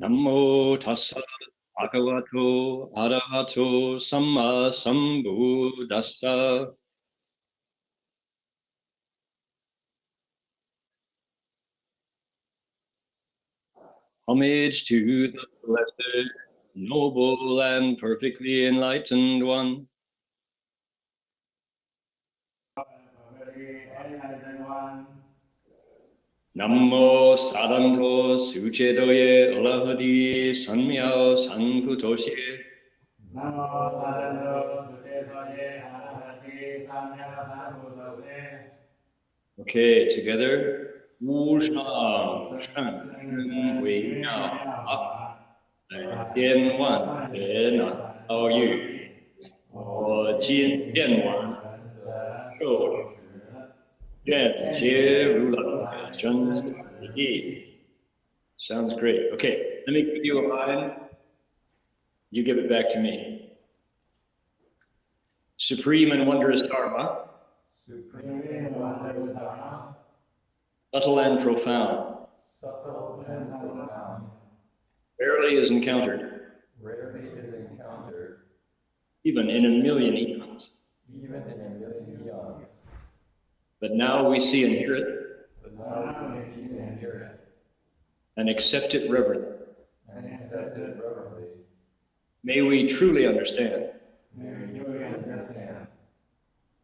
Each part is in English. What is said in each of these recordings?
Namo tassa bhagavato arahato samma sambuddhassa. Homage to the blessed, noble, and perfectly enlightened one. Namo saranto suchedoye alahadi sanmyao sankutoshi. Namo saranto suchedoye alahadi sanmyao sankutoshi. Okay, together. Wu shang shen wei miao. 监万人道育，我今见闻受愿皆如来真实义。Sounds great. Okay, let me give you a line. You give it back to me. Supreme and wondrous dharma. Supreme and wondrous dharma. Subtle and profound. Subtle and profound. Rarely is encountered. Rarely is encountered. Even in a million eons. Even in a million eons. But now we see and hear it. But now we see and hear it. And accept it reverently. And accept it reverently. May we truly understand. May we truly understand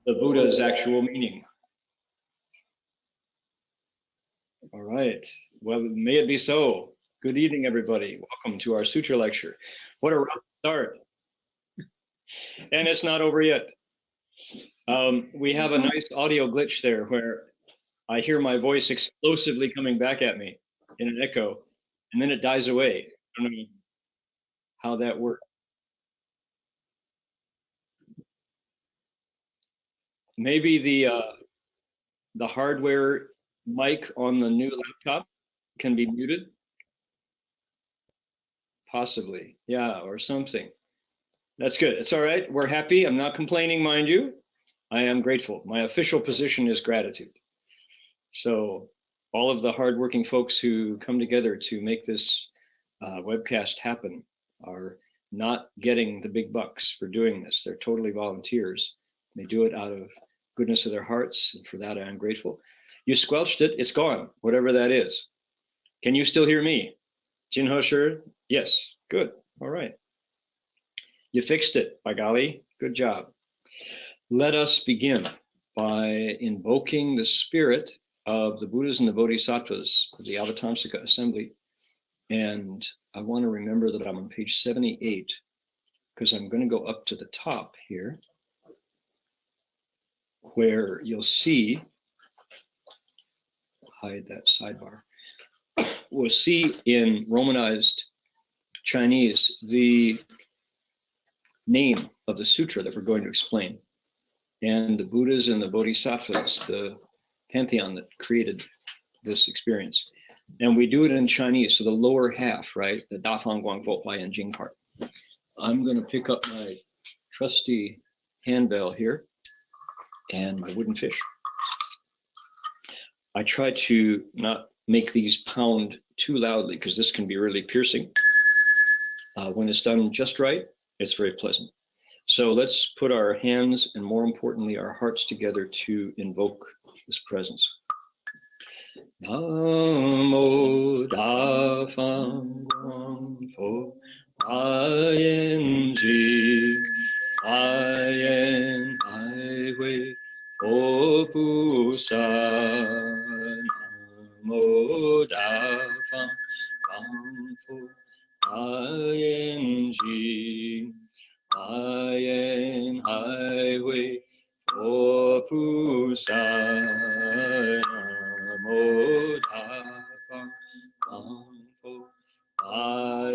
the Buddha's actual meaning. All right. Well, may it be so. Good evening, everybody. Welcome to our sutra lecture. What a rough start. And it's not over yet. We have a nice audio glitch there where I hear my voice explosively coming back at me in an echo, and then it dies away. I don't know how that works. Maybe the hardware mic on the new laptop can be muted. Possibly, yeah, or something. That's good. It's all right. We're happy. I'm not complaining, mind you. I am grateful. My official position is gratitude. So all of the hardworking folks who come together to make this webcast happen are not getting the big bucks for doing this. They're totally volunteers. They do it out of goodness of their hearts, and for that I am grateful. You squelched it. It's gone, whatever that is. Can you still hear me? Heng Sure? Yes. Good. All right. You fixed it, by golly. Good job. Let us begin by invoking the spirit of the Buddhas and the Bodhisattvas of the Avatamsaka Assembly. And I want to remember that I'm on page 78 because I'm going to go up to the top here where you'll see, hide that sidebar, we'll see in Romanized Chinese the name of the sutra that we're going to explain. And the Buddhas and the Bodhisattvas, the pantheon that created this experience. And we do it in Chinese, so the lower half, right? The Da Fang Guang Fo Huai Yan Jing part. I'm going to pick up my trusty handbell here and my wooden fish. I try to not make these pound too loudly because this can be really piercing. When it's done just right, it's very pleasant. So let's put our hands and, more importantly, our hearts together to invoke this presence. Namo Da Fang Guang Fo Huai Yan Hai Hui Fo Pu Sa. Namo Da Fang Guang Fo Huai Yan Hai Hui Fo Pu Sa. Namo Da Fang Guang Fo Huai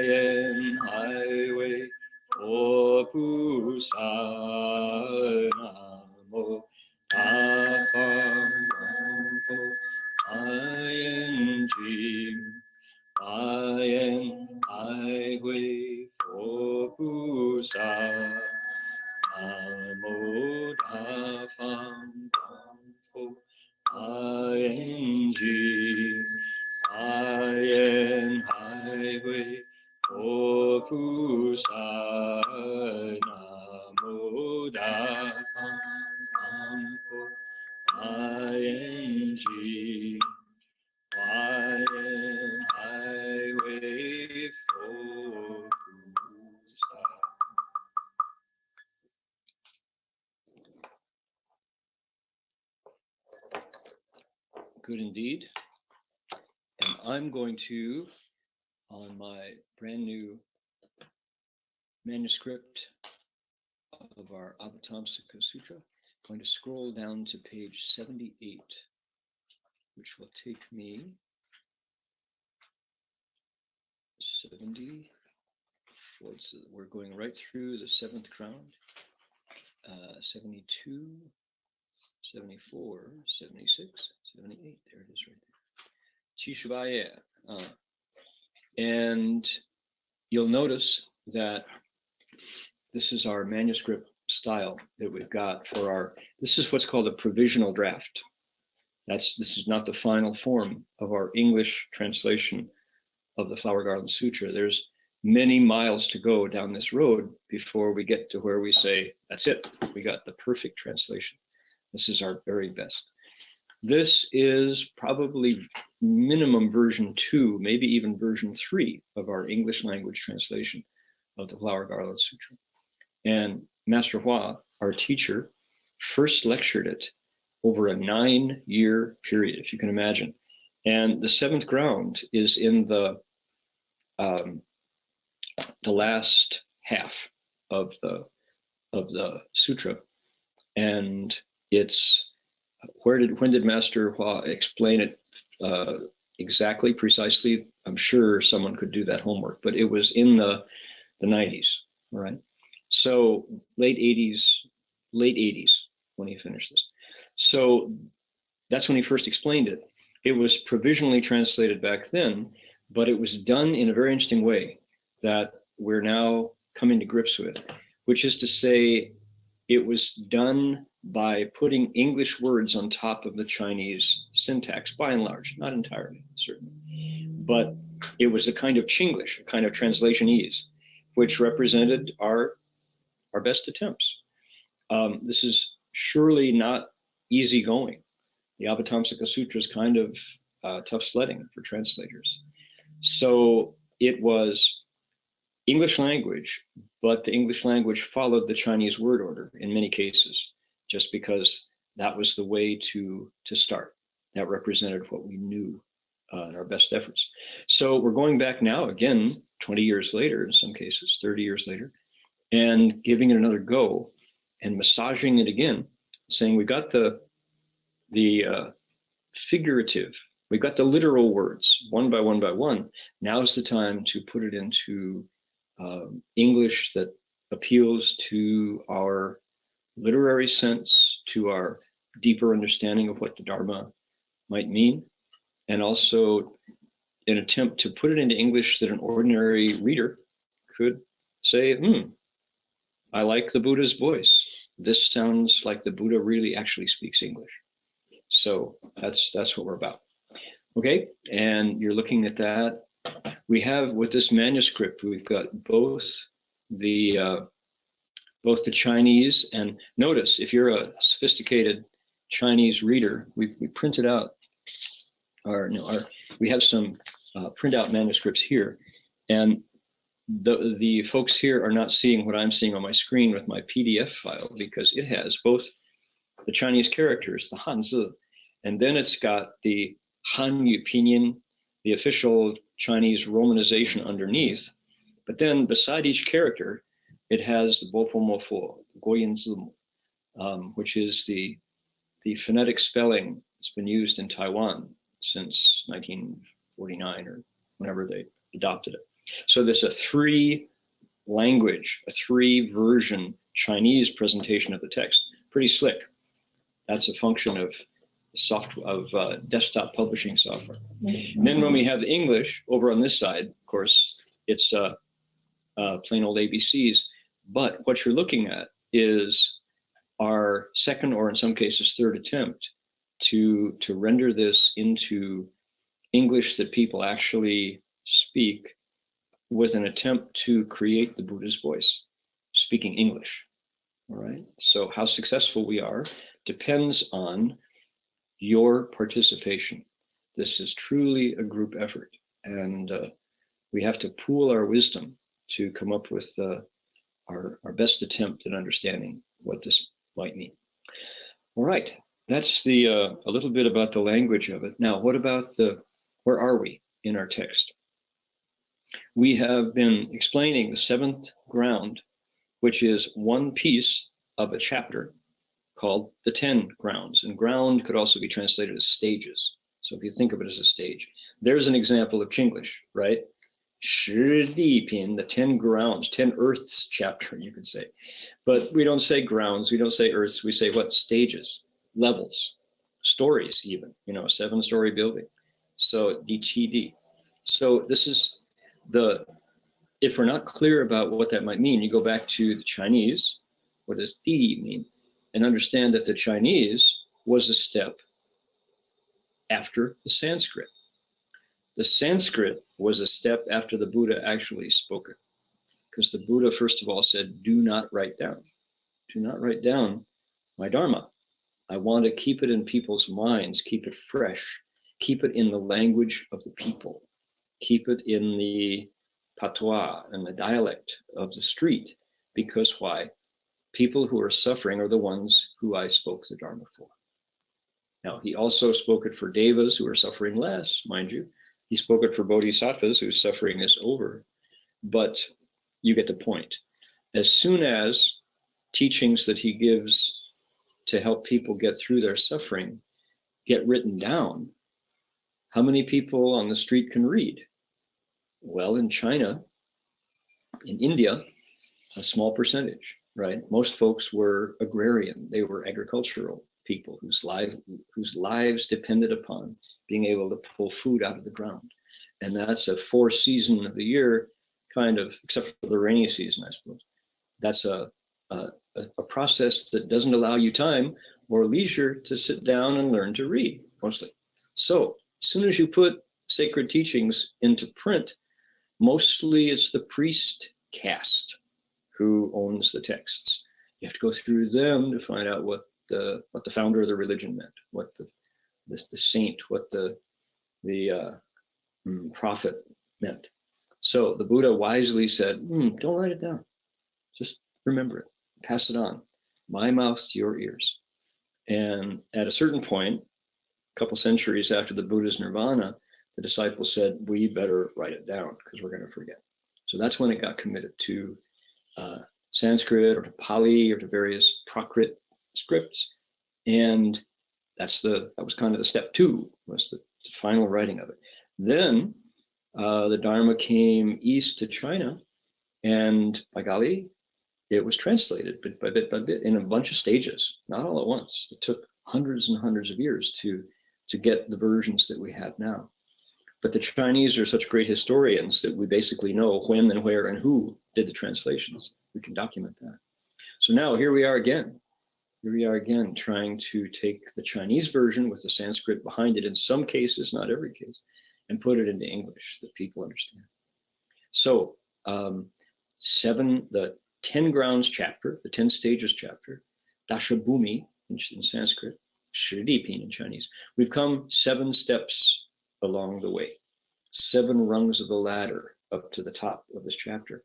Yan Hai Hui Fo Pu Sa. Namo Da Fang Guang Fo Huai Yan Hai Hui Fo Pu Sa. Namo Da Fang Guang Fo Huai Opusai Namo Datham ING YN Highway Fokusa. Good indeed. And I'm going to, on my brand new manuscript of our Avatamsaka Sutra, going to scroll down to page 78, which will take me 70. We're going right through the seventh ground, 72, 74, 76, 78. There it is right there. Chishubaya. And you'll notice that this is our manuscript style that we've got for our, this is what's called a provisional draft. This is not the final form of our English translation of the Flower Garland Sutra. There's many miles to go down this road before we get to where we say, that's it, we got the perfect translation. This is our very best. This is probably minimum version 2, maybe even version 3 of our English language translation of the Flower Garland Sutra. And Master Hua, our teacher, first lectured it over a 9-year period, if you can imagine. And the seventh ground is in the last half of the sutra, and it's when did Master Hua explain it exactly, precisely? I'm sure someone could do that homework, but it was in the 90s, all right? So late 80s when he finished this. So that's when he first explained it. It was provisionally translated back then, but it was done in a very interesting way that we're now coming to grips with, which is to say, it was done by putting English words on top of the Chinese syntax, by and large, not entirely, certainly. But it was a kind of Chinglish, a kind of translationese, which represented our best attempts. This is surely not easy going. The Avatamsaka Sutra is kind of tough sledding for translators. So it was English language, but the English language followed the Chinese word order in many cases, just because that was the way to start. That represented what we knew in our best efforts. So we're going back now, again, 20 years later, in some cases, 30 years later, and giving it another go and massaging it again, saying we got the figurative, we got the literal words one by one by one. Now's the time to put it into English that appeals to our literary sense, to our deeper understanding of what the Dharma might mean, and also an attempt to put it into English that an ordinary reader could say, I like the Buddha's voice. This sounds like the Buddha really actually speaks English. So that's what we're about. Okay, and you're looking at that. We have, with this manuscript, we've got both the Chinese, and notice, if you're a sophisticated Chinese reader, we printed out we have some printout manuscripts here, and the folks here are not seeing what I'm seeing on my screen with my PDF file, because it has both the Chinese characters, the Hanzi, and then it's got the Hanyu pinyin, the official Chinese romanization underneath. But then beside each character, it has the Bofo Mofo, Goyin Zimu, which is the phonetic spelling that's been used in Taiwan since 1949 or whenever they adopted it. So there's a 3-language, a 3-version Chinese presentation of the text. Pretty slick. That's a function of desktop publishing software. And then when we have the English over on this side, of course, it's plain old ABCs. But what you're looking at is our second, or in some cases third, attempt to render this into English that people actually speak with an attempt to create the Buddha's voice, speaking English. All right. So how successful we are depends on your participation. This is truly a group effort, and we have to pool our wisdom to come up with our best attempt at understanding what this might mean. All right, that's the a little bit about the language of it. Now, what about where are we in our text? We have been explaining the seventh ground, which is one piece of a chapter called the 10 grounds. And ground could also be translated as stages. So if you think of it as a stage, there's an example of Chinglish, right? 十地品, the 10 grounds, 10 earths chapter, you could say. But we don't say grounds, we don't say earths, we say what? Stages, levels, stories even, you know, 7-story building. So di chi di. So this is if we're not clear about what that might mean, you go back to the Chinese, what does di mean? And understand that the Chinese was a step after the Sanskrit. The Sanskrit was a step after the Buddha actually spoke it. Because the Buddha, first of all, said, do not write down. Do not write down my dharma. I want to keep it in people's minds, keep it fresh, keep it in the language of the people, keep it in the patois and the dialect of the street. Because why? People who are suffering are the ones who I spoke the dharma for. Now, he also spoke it for devas who are suffering less, mind you. He spoke it for bodhisattvas whose suffering is over. But you get the point. As soon as teachings that he gives to help people get through their suffering get written down, how many people on the street can read? Well, in China, in India, a small percentage, right? Most folks were agrarian. They were agricultural people whose lives depended upon being able to pull food out of the ground. And that's a 4 season of the year, kind of, except for the rainy season, I suppose. That's a process that doesn't allow you time or leisure to sit down and learn to read, mostly. So as soon as you put sacred teachings into print, mostly it's the priest caste who owns the texts. You have to go through them to find out what the founder of the religion meant, what the saint, what the prophet meant. So the Buddha wisely said, don't write it down. Just remember it, pass it on. My mouth to your ears. And at a certain point, a couple centuries after the Buddha's nirvana, the disciples said, we better write it down because we're going to forget. So that's when it got committed to Sanskrit or to Pali or to various Prakrit scripts. And that was kind of the step 2, was the final writing of it. Then the Dharma came east to China, and by golly, it was translated bit by bit by bit in a bunch of stages, not all at once. It took hundreds and hundreds of years to get the versions that we have now. But the Chinese are such great historians that we basically know when and where and who did the translations. We can document that. So now here we are again. Here we are again trying to take the Chinese version with the Sanskrit behind it in some cases, not every case, and put it into English that people understand. So the 10 grounds chapter, the 10 stages chapter, Dashabhumi in Sanskrit, Shridipin in Chinese. We've come 7 steps along the way, 7 rungs of the ladder up to the top of this chapter.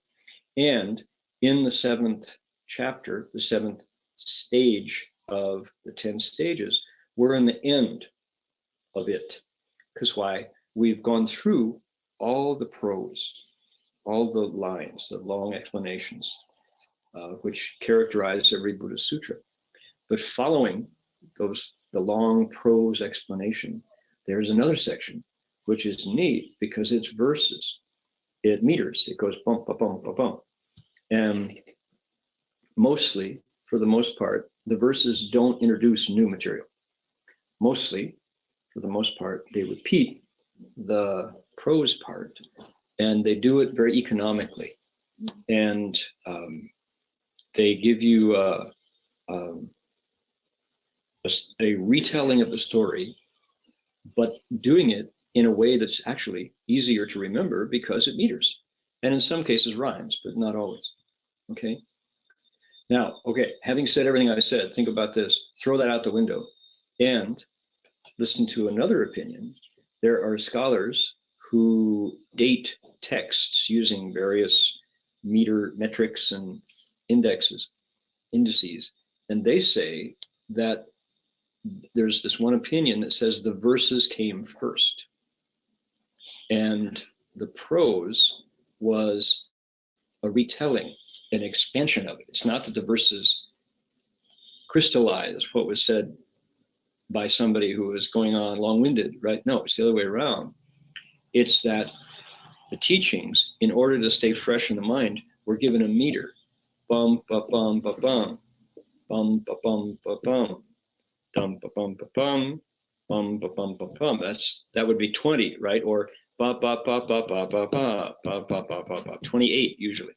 And in the 7th chapter, the 7th stage of the 10 stages, we're in the end of it. Because why? We've gone through all the prose, all the lines, the long explanations, which characterize every Buddhist sutra. But following the long prose explanation, there's another section, which is neat because it's verses. It meters, it goes bump, bump, bump, bump, bump. And mostly, for the most part, the verses don't introduce new material. Mostly, for the most part, they repeat the prose part, and they do it very economically. And they give you a retelling of the story, but doing it in a way that's actually easier to remember because it meters. and in some cases rhymes, but not always. Okay. Now, okay, having said everything I said, think about this, throw that out the window and listen to another opinion. There are scholars who date texts using various metrics and indices, and they say that there's this one opinion that says the verses came first, and the prose was a retelling, an expansion of it. It's not that the verses crystallize what was said by somebody who was going on long-winded, right? No, it's the other way around. It's that the teachings, in order to stay fresh in the mind, were given a meter. Bum, ba, bum, ba, bum. Bum, ba, bum, ba, bum. Dum, ba, bum, ba, bum. Bum, ba, bum, ba, bum. That would be 20, right? Or ba, ba, ba, ba, ba, ba, ba, ba, ba, ba, ba, ba. 28 usually.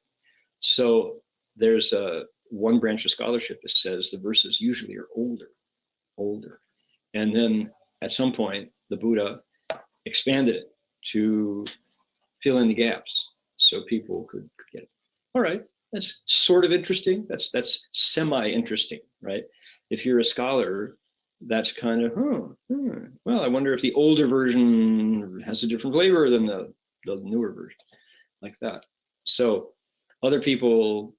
So there's one branch of scholarship that says the verses usually are older. And then at some point, the Buddha expanded it to fill in the gaps so people could get it. All right, that's sort of interesting. That's semi-interesting, right? If you're a scholar, that's kind of, well, I wonder if the older version has a different flavor than the newer version, like that. So other people,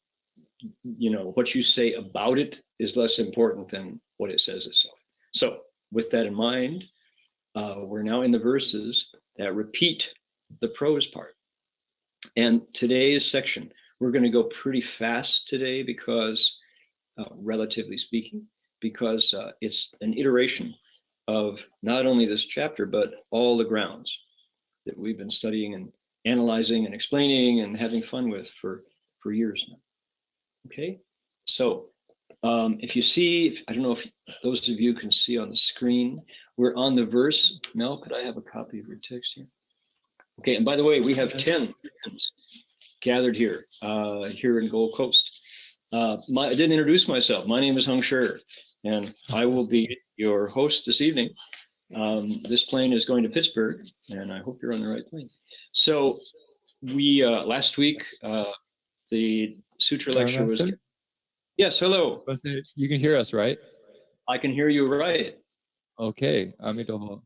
what you say about it is less important than what it says itself. So with that in mind, we're now in the verses that repeat the prose part. And today's section, we're going to go pretty fast today because, relatively speaking, because it's an iteration of not only this chapter, but all the grounds that we've been studying and analyzing and explaining and having fun with for years now. Okay, so if you see, I don't know if those of you can see on the screen, we're on the verse. Mel, could I have a copy of your text here? Okay, and by the way, we have 10 friends gathered here, here in Gold Coast. I didn't introduce myself. My name is Heng Sure, and I will be your host this evening. This plane is going to Pittsburgh, and I hope you're on the right plane. So we, last week, the Sutra lecture was... Yes, hello. You can hear us, right? I can hear you right. Okay. Amitabha.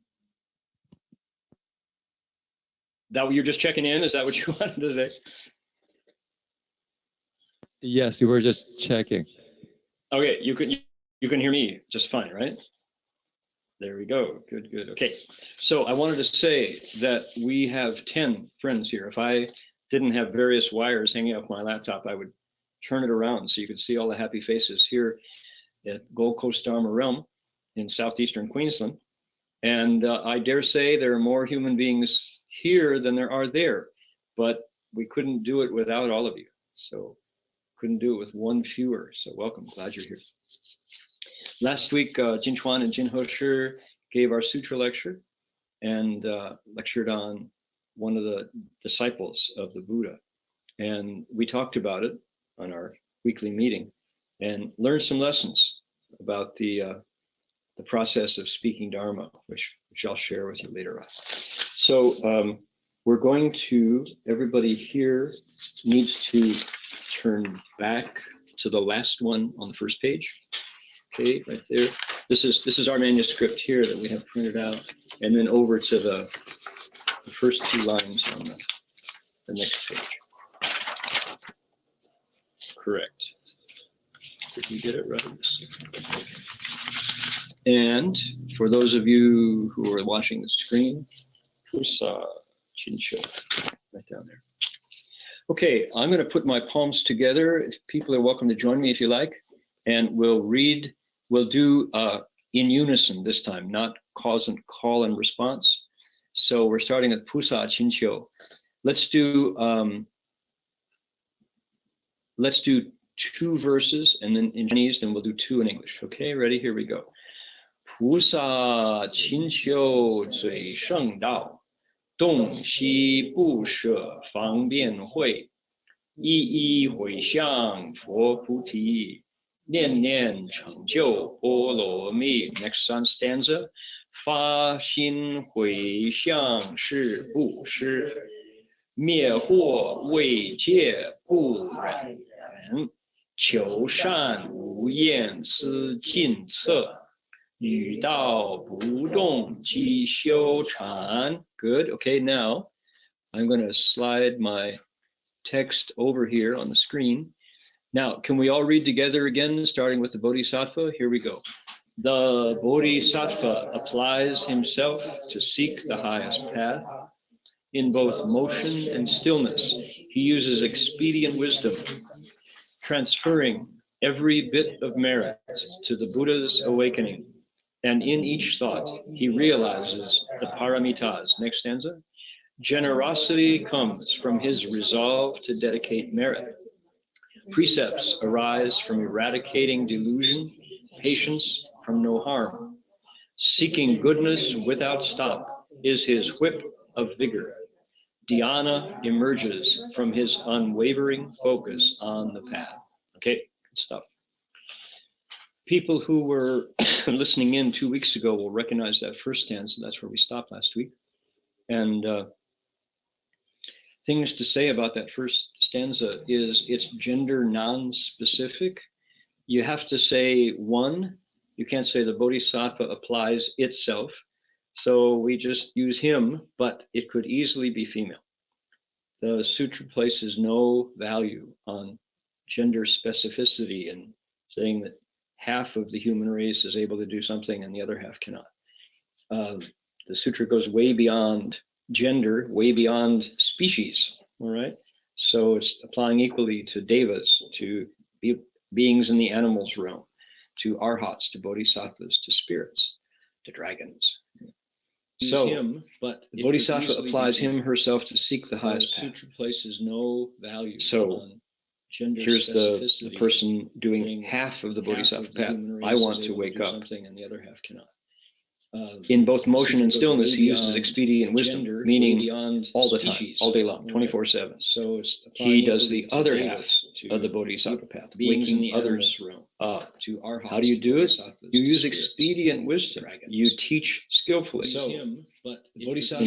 That what you're just checking in? Is that what you wanted to say? Yes, we were just checking. Okay, you can hear me just fine, right? There we go. Good. Okay. So I wanted to say that we have 10 friends here. If I didn't have various wires hanging off my laptop, I would turn it around so you could see all the happy faces here at Gold Coast Dharma Realm in southeastern Queensland. And I dare say there are more human beings here than there are there, but we couldn't do it without all of you. So couldn't do it with one fewer. So welcome, glad you're here. Last week, Jin Chuan and Jin Ho Shi gave our sutra lecture and lectured on one of the disciples of the Buddha. And we talked about it on our weekly meeting and learned some lessons about the process of speaking Dharma, which I'll share with you later on. So we're going to, everybody here needs to turn back to the last one on the first page. Okay, right there. This is our manuscript here that we have printed out, and then over to the first 2 lines on the next page. Correct. Did we get it right? And for those of you who are watching the screen, Prose Chincho, right down there. Okay, I'm going to put my palms together. People are welcome to join me if you like, and we'll read. We'll do in unison this time, not call and response. So we're starting at Prose Chincho. Let's do 2 verses, and then in Chinese, then we'll do 2 in English. Okay, ready? Here we go. 菩萨勤修最圣道，洞悉不舍方便慧，一一回向佛菩提，念念成就波罗蜜。Next stanza. 发心回向是布施，灭惑为戒不染人，求善无厌思近侧，与道不动即修禅。Good. Okay, now I'm going to slide my text over here on the screen. Now, can we all read together again, starting with the Bodhisattva? Here we go. The Bodhisattva applies himself to seek the highest path. In both motion and stillness, he uses expedient wisdom, transferring every bit of merit to the Buddha's awakening. And in each thought, he realizes the paramitas. Next stanza. Generosity comes from his resolve to dedicate merit. Precepts arise from eradicating delusion, patience from no harm. Seeking goodness without stop is his whip of vigor. Dhyana emerges from his unwavering focus on the path. Okay, good stuff. People who were listening in 2 weeks ago will recognize that first stanza. That's where we stopped last week. And things to say about that first stanza is it's gender non-specific. You have to say one. You can't say the Bodhisattva applies itself. So we just use him, but it could easily be female. The sutra places no value on gender specificity and saying that half of the human race is able to do something and the other half cannot. The sutra goes way beyond gender, way beyond species, all right? So it's applying equally to devas, to beings in the animals realm, to arhats, to bodhisattvas, to spirits, to dragons. So him, but the Bodhisattva applies him herself to seek the highest path. Sutra places no value. So here's the person doing half of the Bodhisattva path. I want to wake up, and the other half cannot. In both motion and stillness, he uses expedient wisdom, meaning all the time, all day long, 24/7. So he does the other half of the Bodhisattva path, waking others up. How do you do it? You use expedient wisdom. You teach skillfully in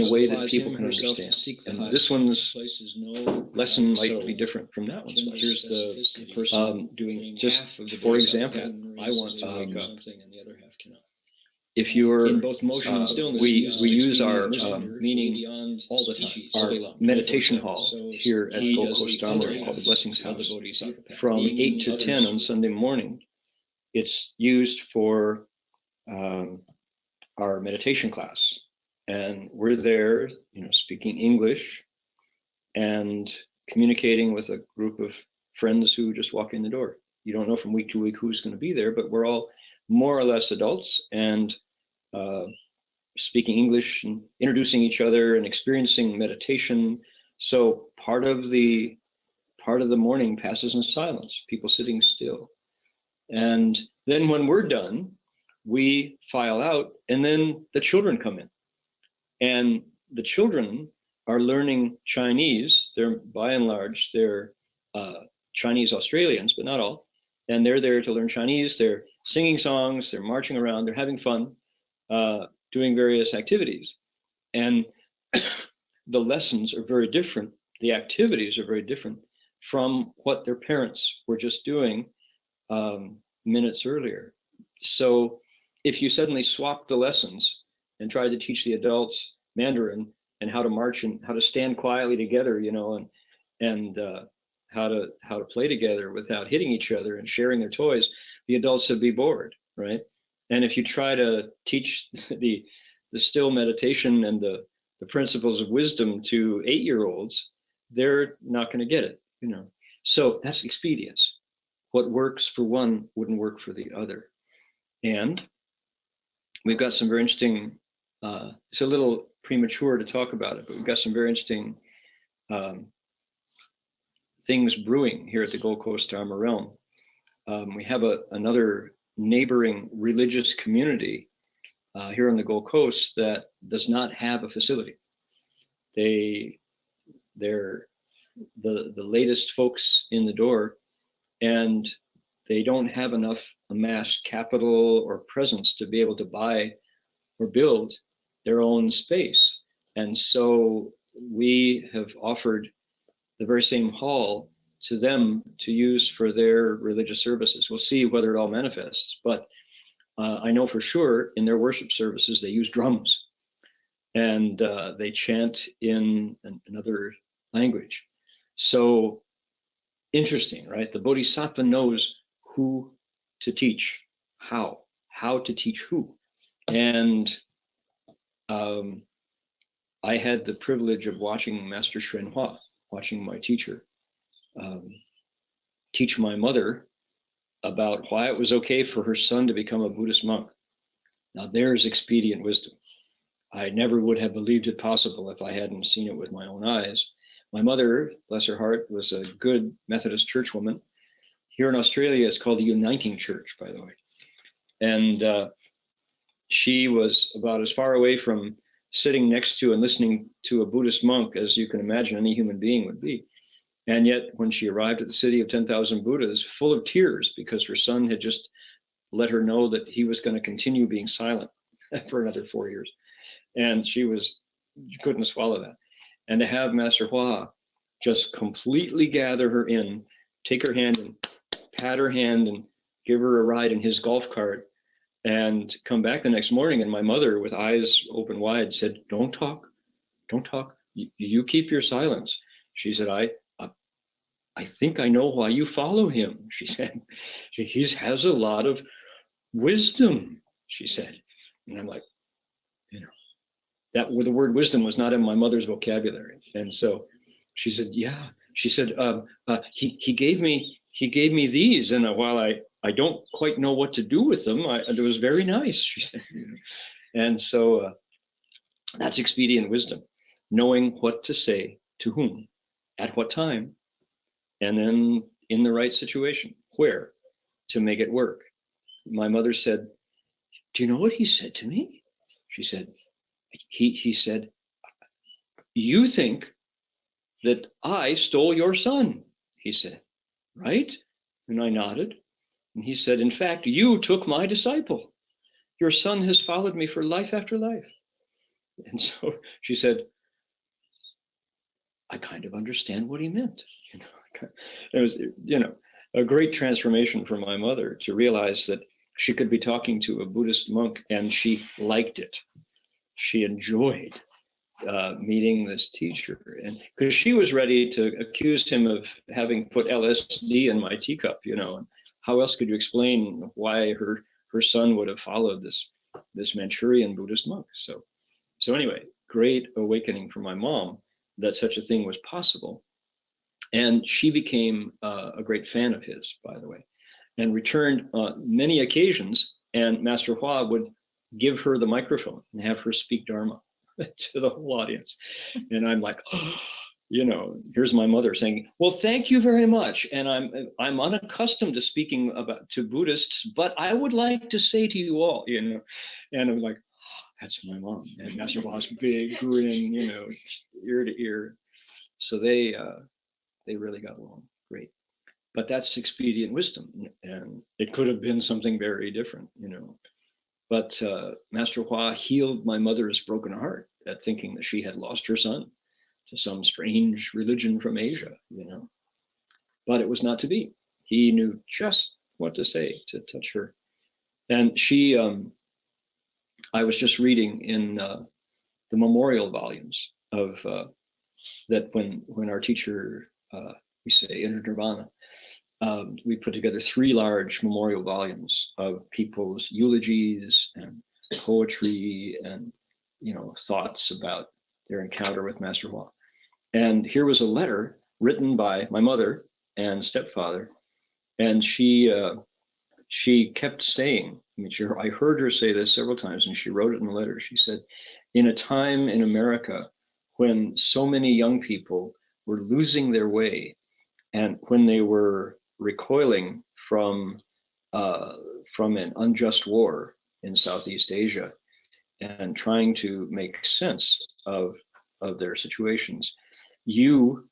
a way that people can understand. And this one's lesson might be different from that one. So here's the person doing just, for example, I want to wake up. If you're in both motion and stillness, we use our meaning all the time. Our meditation hall here at Gold Coast Dharma called the Blessings House. From 8 to 10 on Sunday morning, it's used for our meditation class, and we're there, speaking English and communicating with a group of friends who just walk in the door. You don't know from week to week who's going to be there, but we're all more or less adults and speaking English and introducing each other and experiencing meditation. So part of the morning passes in silence, people sitting still. And then when we're done, we file out, and then the children come in. And the children are learning Chinese. They're by and large, they're Chinese Australians, but not all. And they're there to learn Chinese. They're singing songs, they're marching around, they're having fun, doing various activities. And the lessons are very different. The activities are very different from what their parents were just doing minutes earlier. So if you suddenly swap the lessons and tried to teach the adults Mandarin and how to march and how to stand quietly together, and how to play together without hitting each other and sharing their toys, the adults would be bored, right? And if you try to teach the still meditation and the principles of wisdom to 8-year-olds, they're not going to get it, So that's expedience. What works for one wouldn't work for the other. And we've got some very interesting, it's a little premature to talk about it, but we've got some very interesting things brewing here at the Gold Coast Dharma realm. We have another neighboring religious community here on the Gold Coast that does not have a facility. They're the latest folks in the door, and they don't have enough amassed capital or presence to be able to buy or build their own space. And so we have offered the very same hall to them to use for their religious services. We'll see whether it all manifests, but I know for sure in their worship services they use drums, and they chant in another language. So interesting, right? The Bodhisattva knows who to teach, how to teach who. And I had the privilege of watching Master Hsuan, watching my teacher, teach my mother about why it was okay for her son to become a Buddhist monk. Now there's expedient wisdom. I never would have believed it possible if I hadn't seen it with my own eyes. My mother, bless her heart, was a good Methodist churchwoman. Here in Australia, it's called the Uniting Church, by the way. And she was about as far away from sitting next to and listening to a Buddhist monk as you can imagine any human being would be. And yet, when she arrived at the city of 10,000 Buddhas, full of tears because her son had just let her know that he was going to continue being silent for another 4 years. And she couldn't swallow that. And to have Master Hua just completely gather her in, take her hand and pat her hand and give her a ride in his golf cart, and come back the next morning, and my mother, with eyes open wide, said, don't talk, you keep your silence. She said, I think I know why you follow him, she said. He has a lot of wisdom, she said. And I'm like, that the word wisdom was not in my mother's vocabulary. And so she said, yeah. She said, he gave me these, and while I don't quite know what to do with them, it was very nice, she said. And so that's expedient wisdom, knowing what to say to whom, at what time, and then in the right situation, where, to make it work. My mother said, do you know what he said to me? She said, he said, you think that I stole your son, he said, right? And I nodded. And he said, in fact, you took my disciple. Your son has followed me for life after life. And so she said, I kind of understand what he meant. It was, a great transformation for my mother to realize that she could be talking to a Buddhist monk and she liked it. She enjoyed meeting this teacher, and because she was ready to accuse him of having put LSD in my teacup, and how else could you explain why her son would have followed this Manchurian Buddhist monk? So anyway, great awakening for my mom that such a thing was possible. And she became a great fan of his, by the way, and returned many occasions, and Master Hua would give her the microphone and have her speak Dharma to the whole audience. And I'm like, oh, here's my mother saying, well, thank you very much. And I'm unaccustomed to speaking to Buddhists, but I would like to say to you all, and I'm like, oh, that's my mom. And Master Hua's big grin, ear to ear. So they really got along great. But that's expedient wisdom, and it could have been something very different, But Master Hua healed my mother's broken heart at thinking that she had lost her son to some strange religion from Asia, But it was not to be. He knew just what to say to touch her. And she, I was just reading in the memorial volumes of that when our teacher, we say entered Nirvana, we put together 3 large memorial volumes of people's eulogies and poetry and thoughts about their encounter with Master Hua. And here was a letter written by my mother and stepfather, and she kept saying, I heard her say this several times, and she wrote it in the letter. She said, in a time in America when so many young people were losing their way, and when they were recoiling from an unjust war in Southeast Asia and trying to make sense of their situations, you,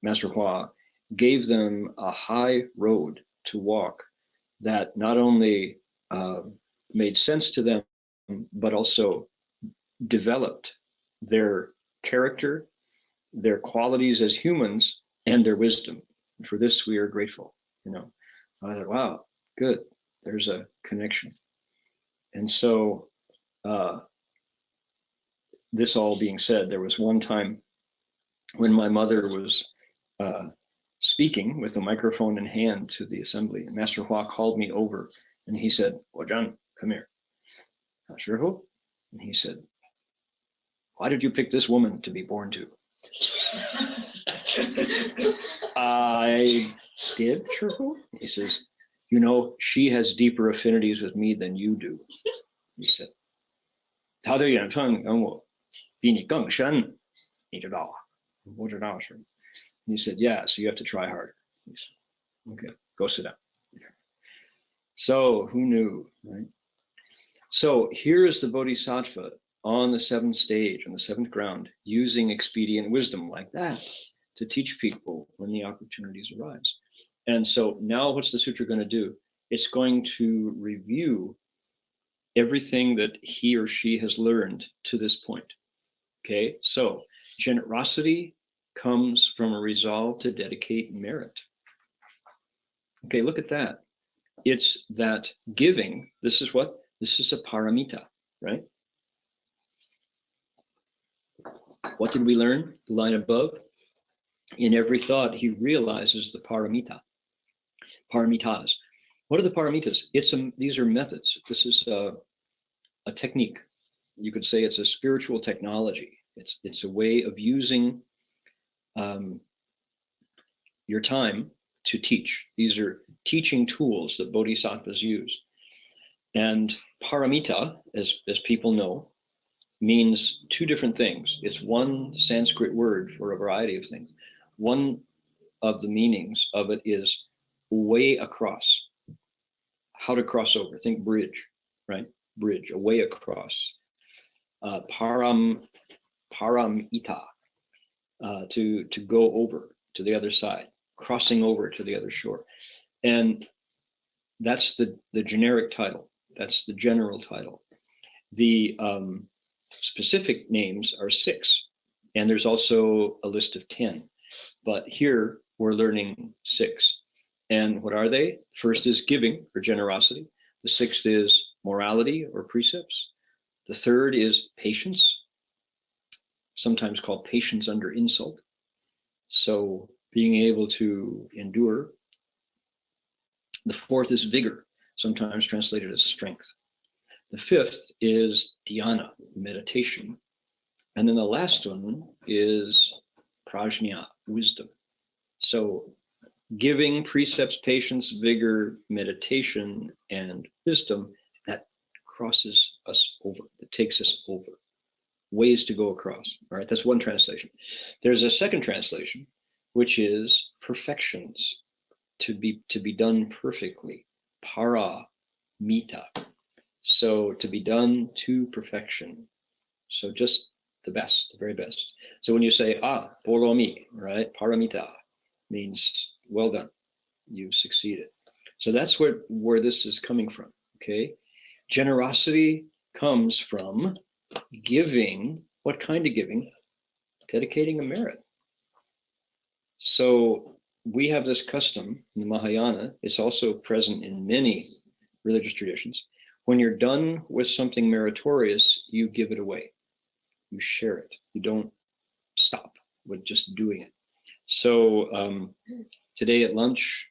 Master Hua, gave them a high road to walk that not only made sense to them, but also developed their character their qualities as humans and their wisdom. For this, we are grateful. I thought, wow, good. There's a connection. And so, this all being said, there was one time when my mother was speaking with a microphone in hand to the assembly, and Master Hua called me over, and he said, "Wajan, come here." Sure. And he said, "Why did you pick this woman to be born to?" I did, Sure. He says, she has deeper affinities with me than you do. He said, 她的缘分跟我比你更深，你知道啊？我知道是。He said, yeah, so you have to try harder. He said, okay, go sit down. So who knew, right? So here is the Bodhisattva on the seventh stage, on the seventh ground, using expedient wisdom like that to teach people when the opportunities arise. And so now what's the sutra going to do? It's going to review everything that he or she has learned to this point. Okay, so generosity comes from a resolve to dedicate merit. Okay, look at that. It's that giving. This is what? This is a paramita, right? What did we learn? The line above. In every thought, he realizes the paramita. Paramitas. What are the paramitas? These are methods. This is a technique. You could say it's a spiritual technology. It's a way of using your time to teach. These are teaching tools that bodhisattvas use. And paramita, as people know, means two different things. It's one Sanskrit word for a variety of things. One of the meanings of it is way across. How to cross over. Think bridge, right? Bridge, a way across. Paramita, to go over to the other side, crossing over to the other shore. And that's the generic title. That's the general title. The specific names are 6, and there's also a list of 10. But here we're learning 6. And what are they? First is giving, or generosity. The 6th is morality, or precepts. The 3rd is patience, sometimes called patience under insult. So being able to endure. The 4th is vigor, sometimes translated as strength. The 5th is Dhyana, meditation. And then the last one is prajna, wisdom. So giving, precepts, patience, vigor, meditation, and wisdom, that crosses us over, that takes us over. Ways to go across. All right, that's one translation. There's a second translation, which is perfections, to be done perfectly. Paramita. So to be done to perfection. So just the best, the very best. So when you say poromi, right? Paramita means well done. You've succeeded. So that's where this is coming from. Okay. Generosity comes from giving. What kind of giving? Dedicating a merit. So we have this custom in the Mahayana. It's also present in many religious traditions. When you're done with something meritorious, you give it away. You share it. You don't stop with just doing it. So today at lunch,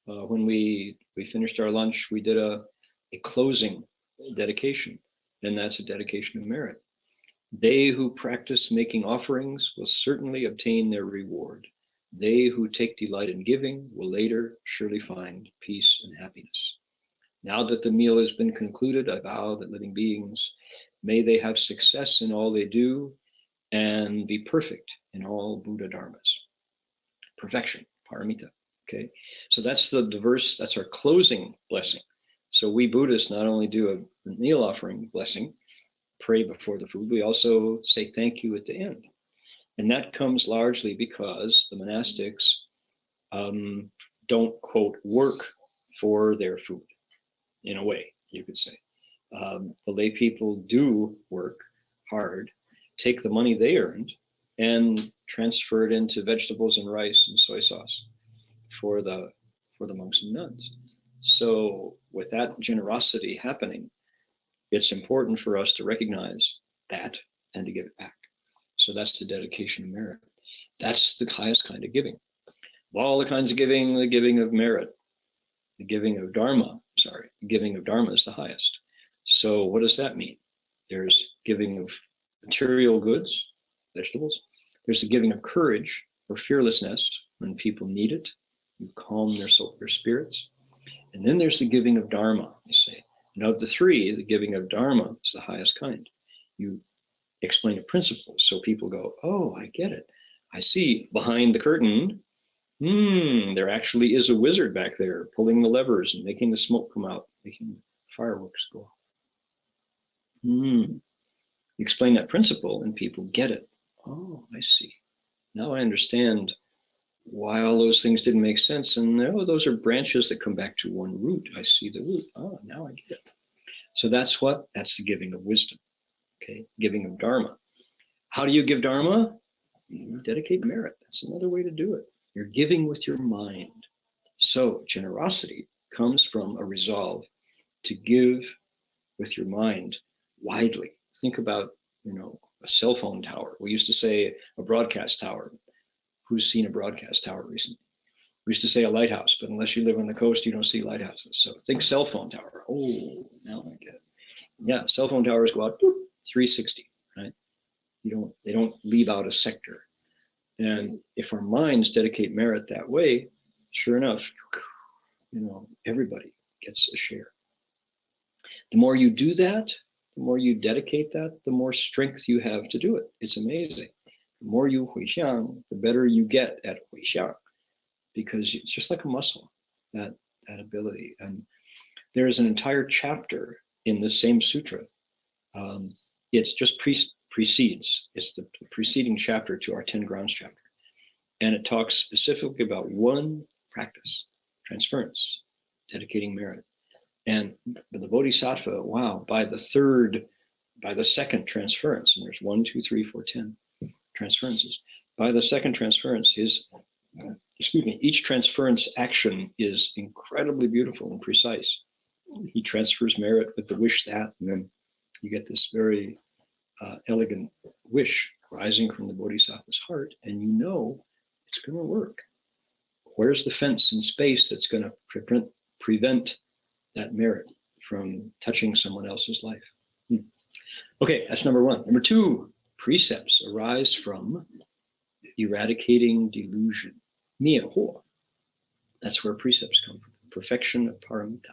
when we finished our lunch, we did a closing dedication, and that's a dedication of merit. They who practice making offerings will certainly obtain their reward. They who take delight in giving will later surely find peace and happiness. Now that the meal has been concluded, I vow that living beings, may they have success in all they do and be perfect in all Buddha dharmas. Perfection, paramita. Okay, so that's the verse, that's our closing blessing. So we Buddhists not only do a meal offering blessing, pray before the food, we also say thank you at the end. And that comes largely because the monastics don't, quote, work for their food, in a way, you could say. The lay people do work hard, take the money they earned, and transferred into vegetables and rice and soy sauce for the monks and nuns. So with that generosity happening, it's important for us to recognize that and to give it back. So that's the dedication of merit. That's the highest kind of giving. Of all the kinds of giving, the giving of merit, the giving of dharma, the giving of dharma is the highest. So what does that mean? There's giving of material goods, vegetables. There's the giving of courage or fearlessness when people need it. You calm their soul, their spirits. And then there's the giving of dharma, you say. And of the three, the giving of dharma is the highest kind. You explain a principle, so people go, oh, I get it. I see behind the curtain, there actually is a wizard back there pulling the levers and making the smoke come out, making fireworks go off. You explain that principle and people get it. Oh, I see. Now I understand why all those things didn't make sense. And those are branches that come back to one root. I see the root. Oh, now I get it. So that's the giving of wisdom. Okay, giving of dharma. How do you give dharma? You dedicate merit. That's another way to do it. You're giving with your mind. So generosity comes from a resolve to give with your mind widely. Think about, a cell phone tower. We used to say a broadcast tower. Who's seen a broadcast tower recently? We used to say a lighthouse, but unless you live on the coast, you don't see lighthouses. So think cell phone tower. Oh, now I get it. Yeah, cell phone towers go out 360, right? They don't leave out a sector. And if our minds dedicate merit that way, sure enough, everybody gets a share. The more you do that, the more you dedicate that, the more strength you have to do it. It's amazing. The more you huixiang, the better you get at huixiang, because it's just like a muscle, that ability. And there's an entire chapter in the same sutra. It's just precedes. It's the preceding chapter to our 10 grounds chapter. And it talks specifically about one practice, transference, dedicating merit. And the Bodhisattva, wow, by the second transference, and there's 1, 2, 3, 4, 10 transferences. By the second transference, each transference action is incredibly beautiful and precise. He transfers merit with the wish that, and then you get this very elegant wish rising from the Bodhisattva's heart, and it's going to work. Where's the fence in space that's going to prevent that merit from touching someone else's life? Okay, that's number one. Number two, precepts arise from eradicating delusion. Miyaho. That's where precepts come from. Perfection of paramita.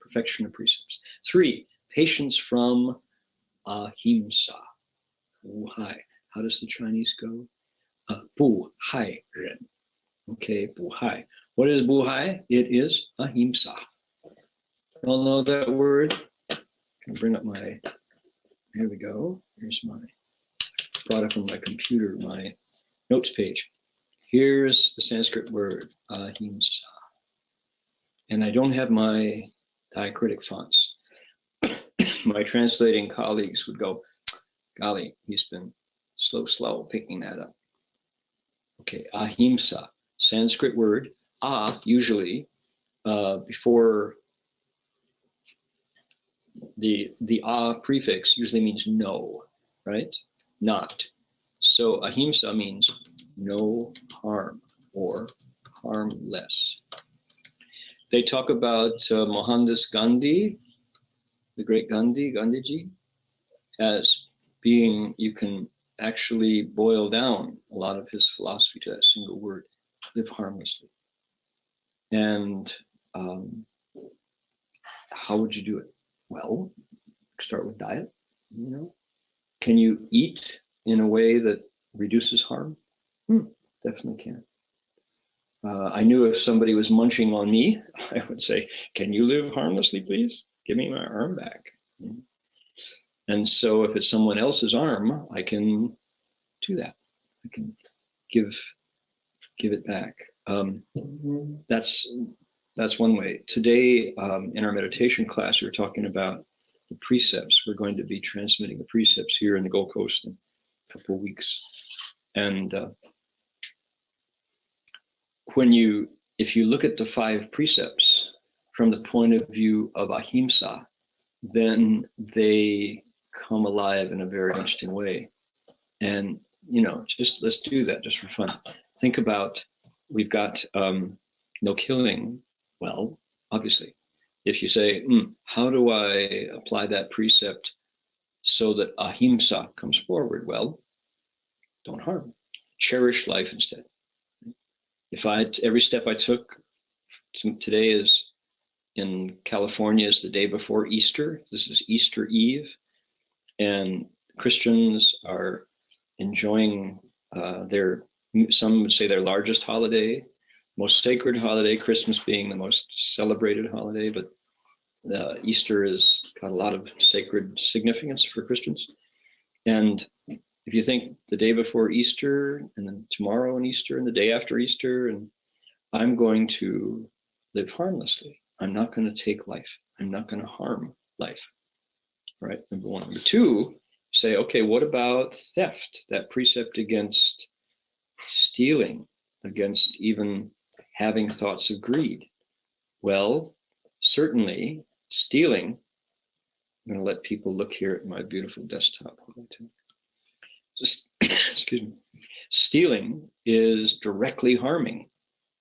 Perfection of precepts. 3, patience from ahimsa. Wu hai. How does the Chinese go? Bu hai ren. Okay, bu hai. What is bu hai? It is ahimsa. You all know that word? Can I bring up here we go. Brought up on my computer, my notes page. Here's the Sanskrit word, ahimsa. And I don't have my diacritic fonts. My translating colleagues would go, golly, he's been slow picking that up. Okay, ahimsa, Sanskrit word. Usually before the prefix usually means no, right? Not. So ahimsa means no harm or harmless. They talk about Mohandas Gandhi, the great Gandhiji, as being, you can actually boil down a lot of his philosophy to that single word, live harmlessly. And how would you do it? Well, start with diet, Can you eat in a way that reduces harm? Definitely can. I knew if somebody was munching on me, I would say, can you live harmlessly, please? Give me my arm back. And so if it's someone else's arm, I can do that. I can give it back. That's one way. Today, in our meditation class, we were talking about the precepts. We're going to be transmitting the precepts here in the Gold Coast in a couple of weeks. And if you look at the 5 precepts from the point of view of ahimsa, then they come alive in a very interesting way. And, just let's do that just for fun. Think about, we've got no killing. Well, obviously, if you say, how do I apply that precept so that ahimsa comes forward? Well, don't harm. Cherish life instead. If every step I took, today is in California is the day before Easter. This is Easter Eve, and Christians are enjoying some would say their largest holiday, most sacred holiday, Christmas being the most celebrated holiday, but Easter has got a lot of sacred significance for Christians. And if you think the day before Easter, and then tomorrow and Easter, and the day after Easter, and I'm going to live harmlessly. I'm not going to take life. I'm not going to harm life. Right? Number one. Number two, say, okay, what about theft? That precept against stealing, against even having thoughts of greed. Well, certainly stealing, I'm going to let people look here at my beautiful desktop. Just, excuse me. Stealing is directly harming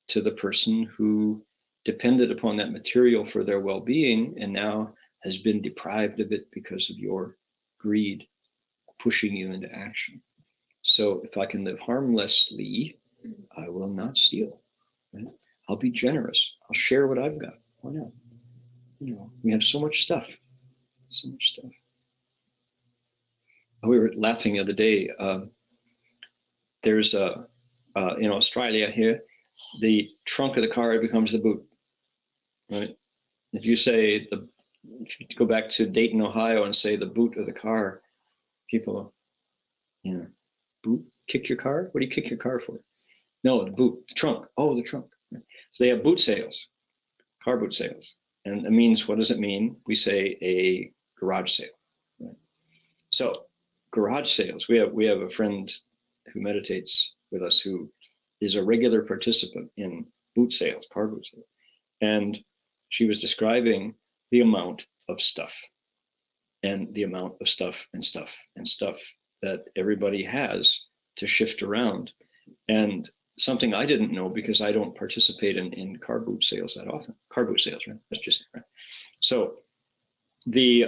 to the person who depended upon that material for their well-being and now has been deprived of it because of your greed pushing you into action. So if I can live harmlessly, I will not steal. Right? I'll be generous. I'll share what I've got. Why not? We have so much stuff. So much stuff. We were laughing the other day. There's in Australia here, the trunk of the car becomes the boot. Right? If you say if you go back to Dayton, Ohio, and say the boot of the car, people, boot, kick your car? What do you kick your car for? No, the boot, the trunk. Oh, the trunk. So they have boot sales, car boot sales. And it means, what does it mean? We say a garage sale. Right? So garage sales, we have a friend who meditates with us who is a regular participant in boot sales, car boot sales. And she was describing the amount of stuff and the amount of stuff and stuff and stuff that everybody has to shift around. And something I didn't know because I don't participate in car boot sales that often. Car boot sales, right? That's just right. So the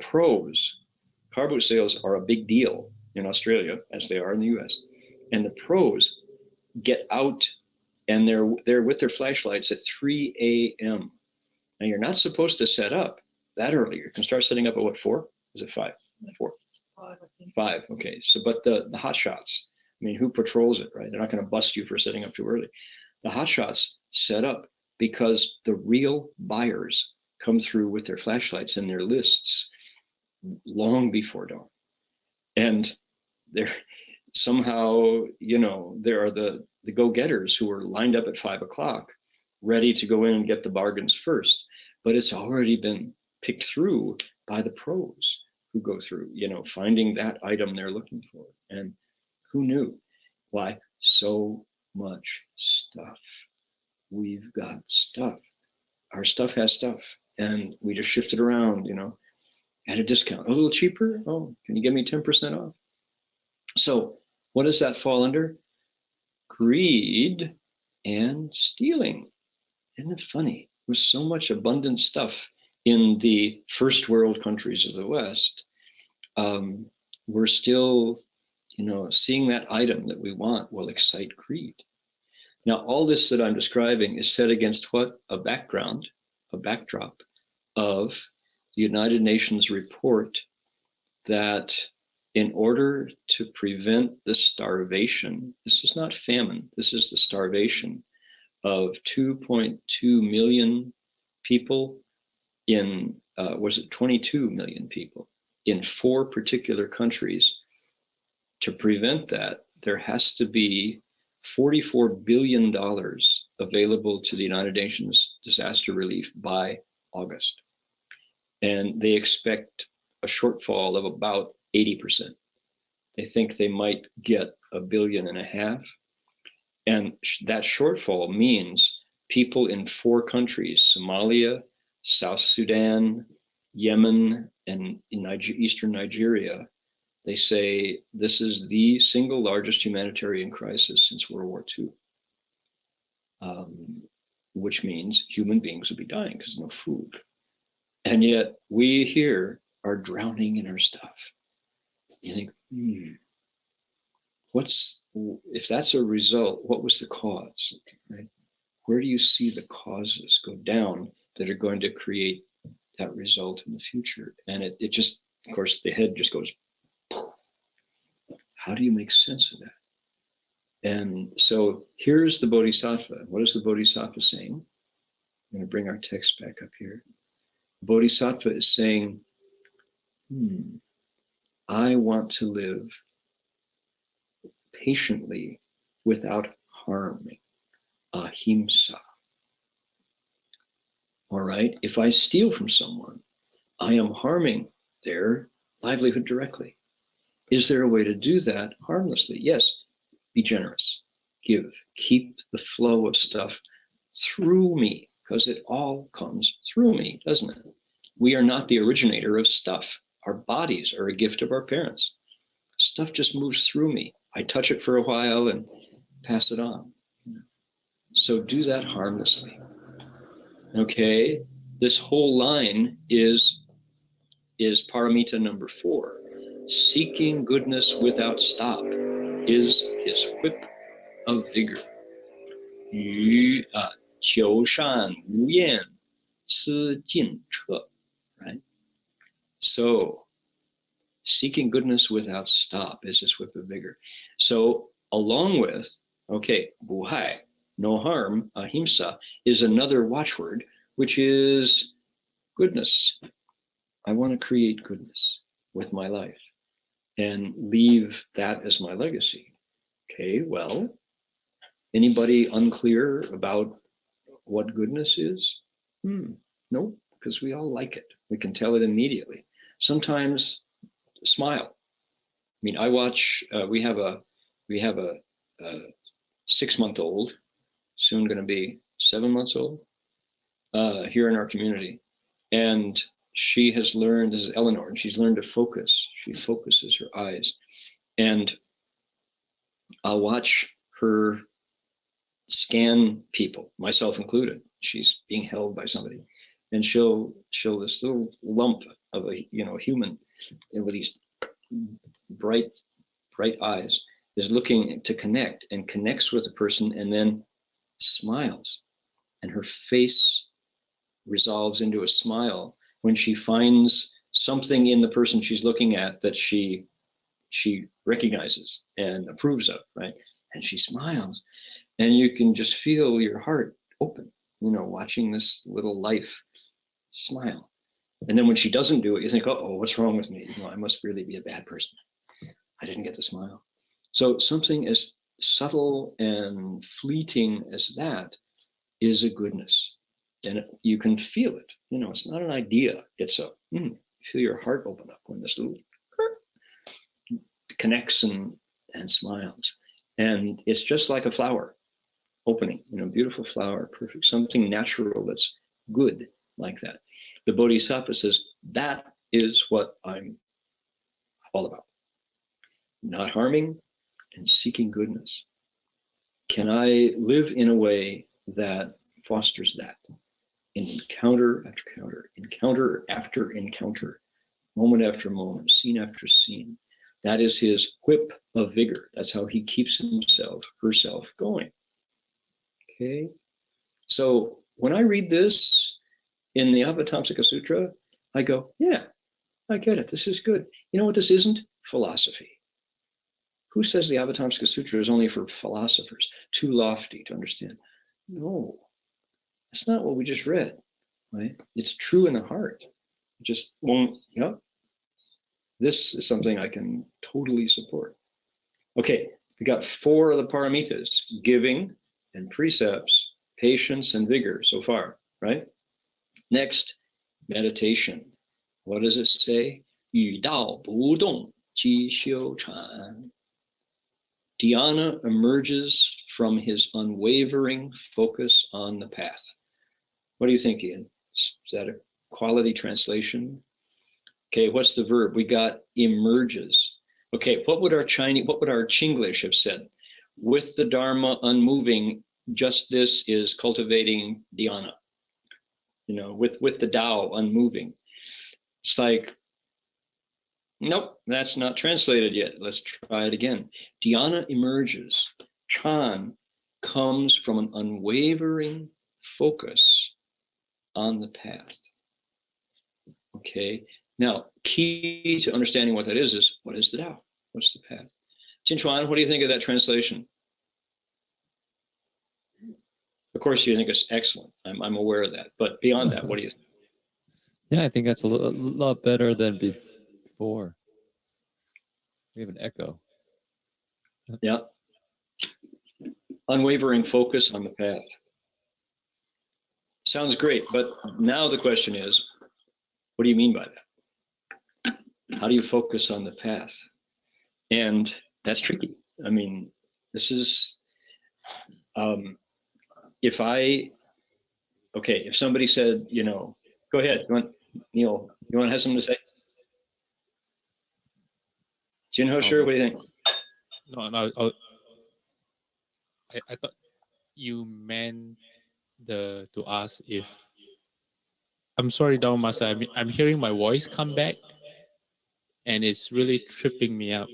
Prose car boot sales are a big deal in Australia, as they are in the US. And the Prose get out and they're with their flashlights at 3 a.m. Now you're not supposed to set up that early. You can start setting up at what, 4? Is it 5? 4. 5, I think. 5. Okay. So, but the hot shots, I mean, who patrols it, right? They're not going to bust you for setting up too early. The hot shots set up because the real buyers come through with their flashlights and their lists long before dawn. And they're somehow, there are the go-getters who are lined up at 5 o'clock, ready to go in and get the bargains first. But it's already been picked through by the pros who go through, finding that item they're looking for. And who knew? Why? So much stuff. We've got stuff. Our stuff has stuff. And we just shift it around, at a discount. A little cheaper? Oh, can you give me 10% off? So what does that fall under? Greed and stealing. Isn't it funny? With so much abundant stuff in the first world countries of the West, we're still, seeing that item that we want will excite greed. Now, all this that I'm describing is set against what? A backdrop of the United Nations report that in order to prevent the starvation, this is not famine, this is the starvation of 2.2 million people in, 22 million people in 4 particular countries. To prevent that, there has to be $44 billion available to the United Nations disaster relief by August. And they expect a shortfall of about 80%. They think they might get 1.5 billion. And that shortfall means people in 4 countries, Somalia, South Sudan, Yemen, and in Eastern Nigeria, they say this is the single largest humanitarian crisis since World War II, which means human beings will be dying because no food. And yet we here are drowning in our stuff. You think, if that's a result, what was the cause, right? Where do you see the causes go down that are going to create that result in the future? And it just, of course, the head just goes, how do you make sense of that? And so here's the Bodhisattva. What is the Bodhisattva saying? I'm going to bring our text back up here. Bodhisattva is saying, I want to live patiently without harming. Ahimsa. All right, if I steal from someone, I am harming their livelihood directly. Is there a way to do that harmlessly? Yes, be generous, give, keep the flow of stuff through me, because it all comes through me, doesn't it? We are not the originator of stuff. Our bodies are a gift of our parents. Stuff just moves through me. I touch it for a while and pass it on. So do that harmlessly. Okay, this whole line is paramita number 4. Seeking goodness without stop is his whip of vigor. 求善无厌，思尽彻, right? So seeking goodness without stop is his whip of vigor. So along with, okay, 不害, no harm, ahimsa, is another watchword, which is goodness. I want to create goodness with my life and leave that as my legacy. Okay, well, anybody unclear about what goodness is? No, because we all like it. We can tell it immediately. Sometimes smile. I mean, I watch, we have a 6-month-old, soon going to be 7 months old, here in our community. And she has learned, this is Eleanor, and she's learned to focus. She focuses her eyes. And I'll watch her scan people, myself included. She's being held by somebody. And she'll show this little lump of a human with these bright eyes is looking to connect and connects with the person and then smiles. And her face resolves into a smile when she finds something in the person she's looking at that she recognizes and approves of, right? And she smiles. And you can just feel your heart open, watching this little life smile. And then when she doesn't do it, you think, oh, what's wrong with me? I must really be a bad person. I didn't get the smile. So something as subtle and fleeting as that is a goodness. And you can feel it. It's not an idea. It's a, feel your heart open up when this little connects and smiles. And it's just like a flower opening, beautiful flower, perfect, something natural that's good like that. The Bodhisattva says, that is what I'm all about. Not harming and seeking goodness. Can I live in a way that fosters that? Encounter after encounter, moment after moment, scene after scene. That is his whip of vigor. That's how he keeps herself going. Okay. So when I read this in the Avatamsaka Sutra, I go, yeah, I get it. This is good. You know what this isn't? Philosophy. Who says the Avatamsaka Sutra is only for philosophers, too lofty to understand? No, that's not what we just read, right? It's true in the heart. It just won't, this is something I can totally support. Okay, we got 4 of the paramitas, giving and precepts, patience and vigor so far, right? Next, meditation. What does it say? 语道不动 Ji Xiu Chan. Dhyana emerges from his unwavering focus on the path. What do you think, Ian? Is that a quality translation? Okay, what's the verb? We got emerges. Okay, what would our Chinglish have said? With the Dharma unmoving, just this is cultivating dhyana. You know, with the Tao unmoving. It's like, nope, that's not translated yet. Let's try it again. Dhyana emerges. Chan comes from an unwavering focus on the path. Okay, now key to understanding what that is what is the Tao? What's the path? Jin Chuan, what do you think of that translation? Of course, you think it's excellent. I'm aware of that. But beyond that, what do you think? Yeah, I think that's a lot better than before. We have an echo. Yeah. Unwavering focus on the path. Sounds great. But now the question is, what do you mean by that? How do you focus on the path? And that's tricky. I mean, this is, if somebody said, you know, go ahead, Neil, you want to have something to say? Heng Sure, what do you think? No, I thought you meant to ask if. I'm sorry, Dharma Master. I'm hearing my voice come back, and it's really tripping me up.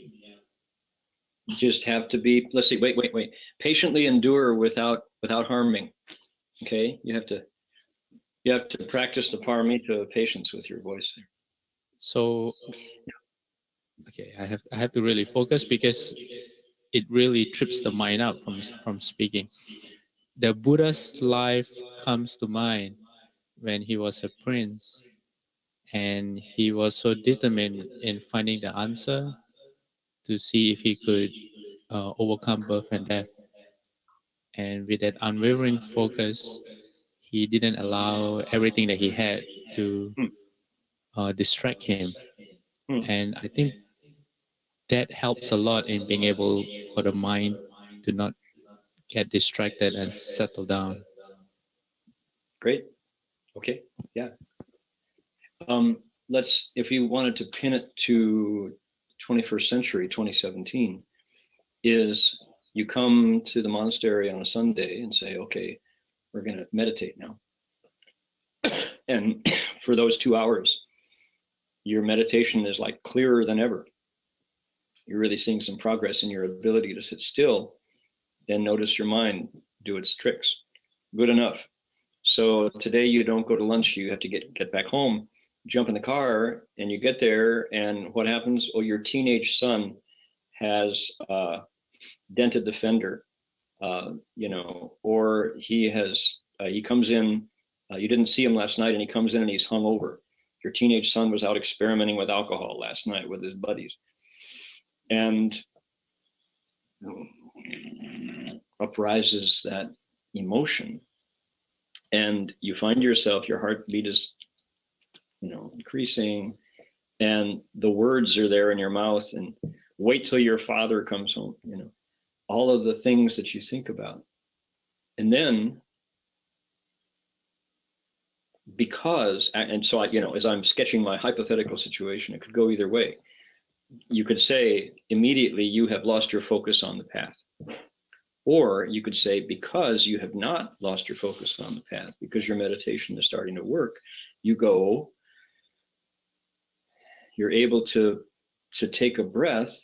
You just have to be, let's see, wait. Patiently endure without harming. Okay, you have to practice the paramita of patience with your voice there. So, okay, I have to really focus because it really trips the mind up from speaking. The Buddha's life comes to mind when he was a prince, and he was so determined in finding the answer to see if he could overcome birth and death. And with that unwavering focus, he didn't allow everything that he had to distract him. And I think that helps a lot in being able for the mind to not get distracted and settle down. Great. Okay. Yeah. If you wanted to pin it to 21st century, 2017, is you come to the monastery on a Sunday and say, okay, we're going to meditate now. And for those 2 hours, your meditation is like clearer than ever. You're really seeing some progress in your ability to sit still and notice your mind do its tricks. Good enough. So today you don't go to lunch, you have to get back home, jump in the car, and you get there, and what happens? Oh, your teenage son has dented the fender, you know, or he comes in, you didn't see him last night, and he comes in and he's hung over. Your teenage son was out experimenting with alcohol last night with his buddies. And uprises that emotion. And you find yourself, your heartbeat is, you know, increasing, and the words are there in your mouth, and wait till your father comes home, you know, all of the things that you think about. And then, and so, you know, as I'm sketching my hypothetical situation, it could go either way. You could say immediately you have lost your focus on the path. Or you could say, because you have not lost your focus on the path, because your meditation is starting to work, you're able to take a breath,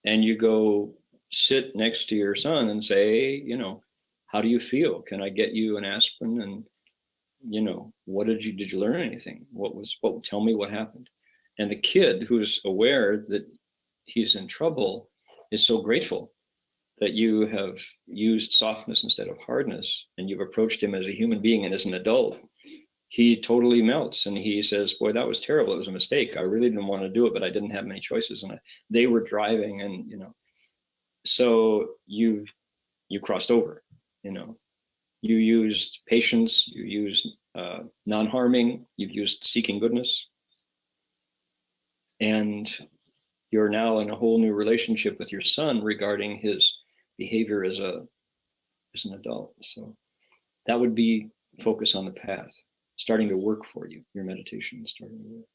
and you go sit next to your son and say, you know, how do you feel? Can I get you an aspirin? And, you know, did you learn anything? Tell me what happened. And the kid who's aware that he's in trouble is so grateful that you have used softness instead of hardness, and you've approached him as a human being and as an adult. He totally melts, and he says, boy, that was terrible. It was a mistake. I really didn't want to do it, but I didn't have many choices. And they were driving, and, you know, so you crossed over, you know, you used patience, you used non-harming, you've used seeking goodness, and you're now in a whole new relationship with your son regarding his behavior as an adult. So that would be focus on the path, starting to work for you. Your meditation is starting to work.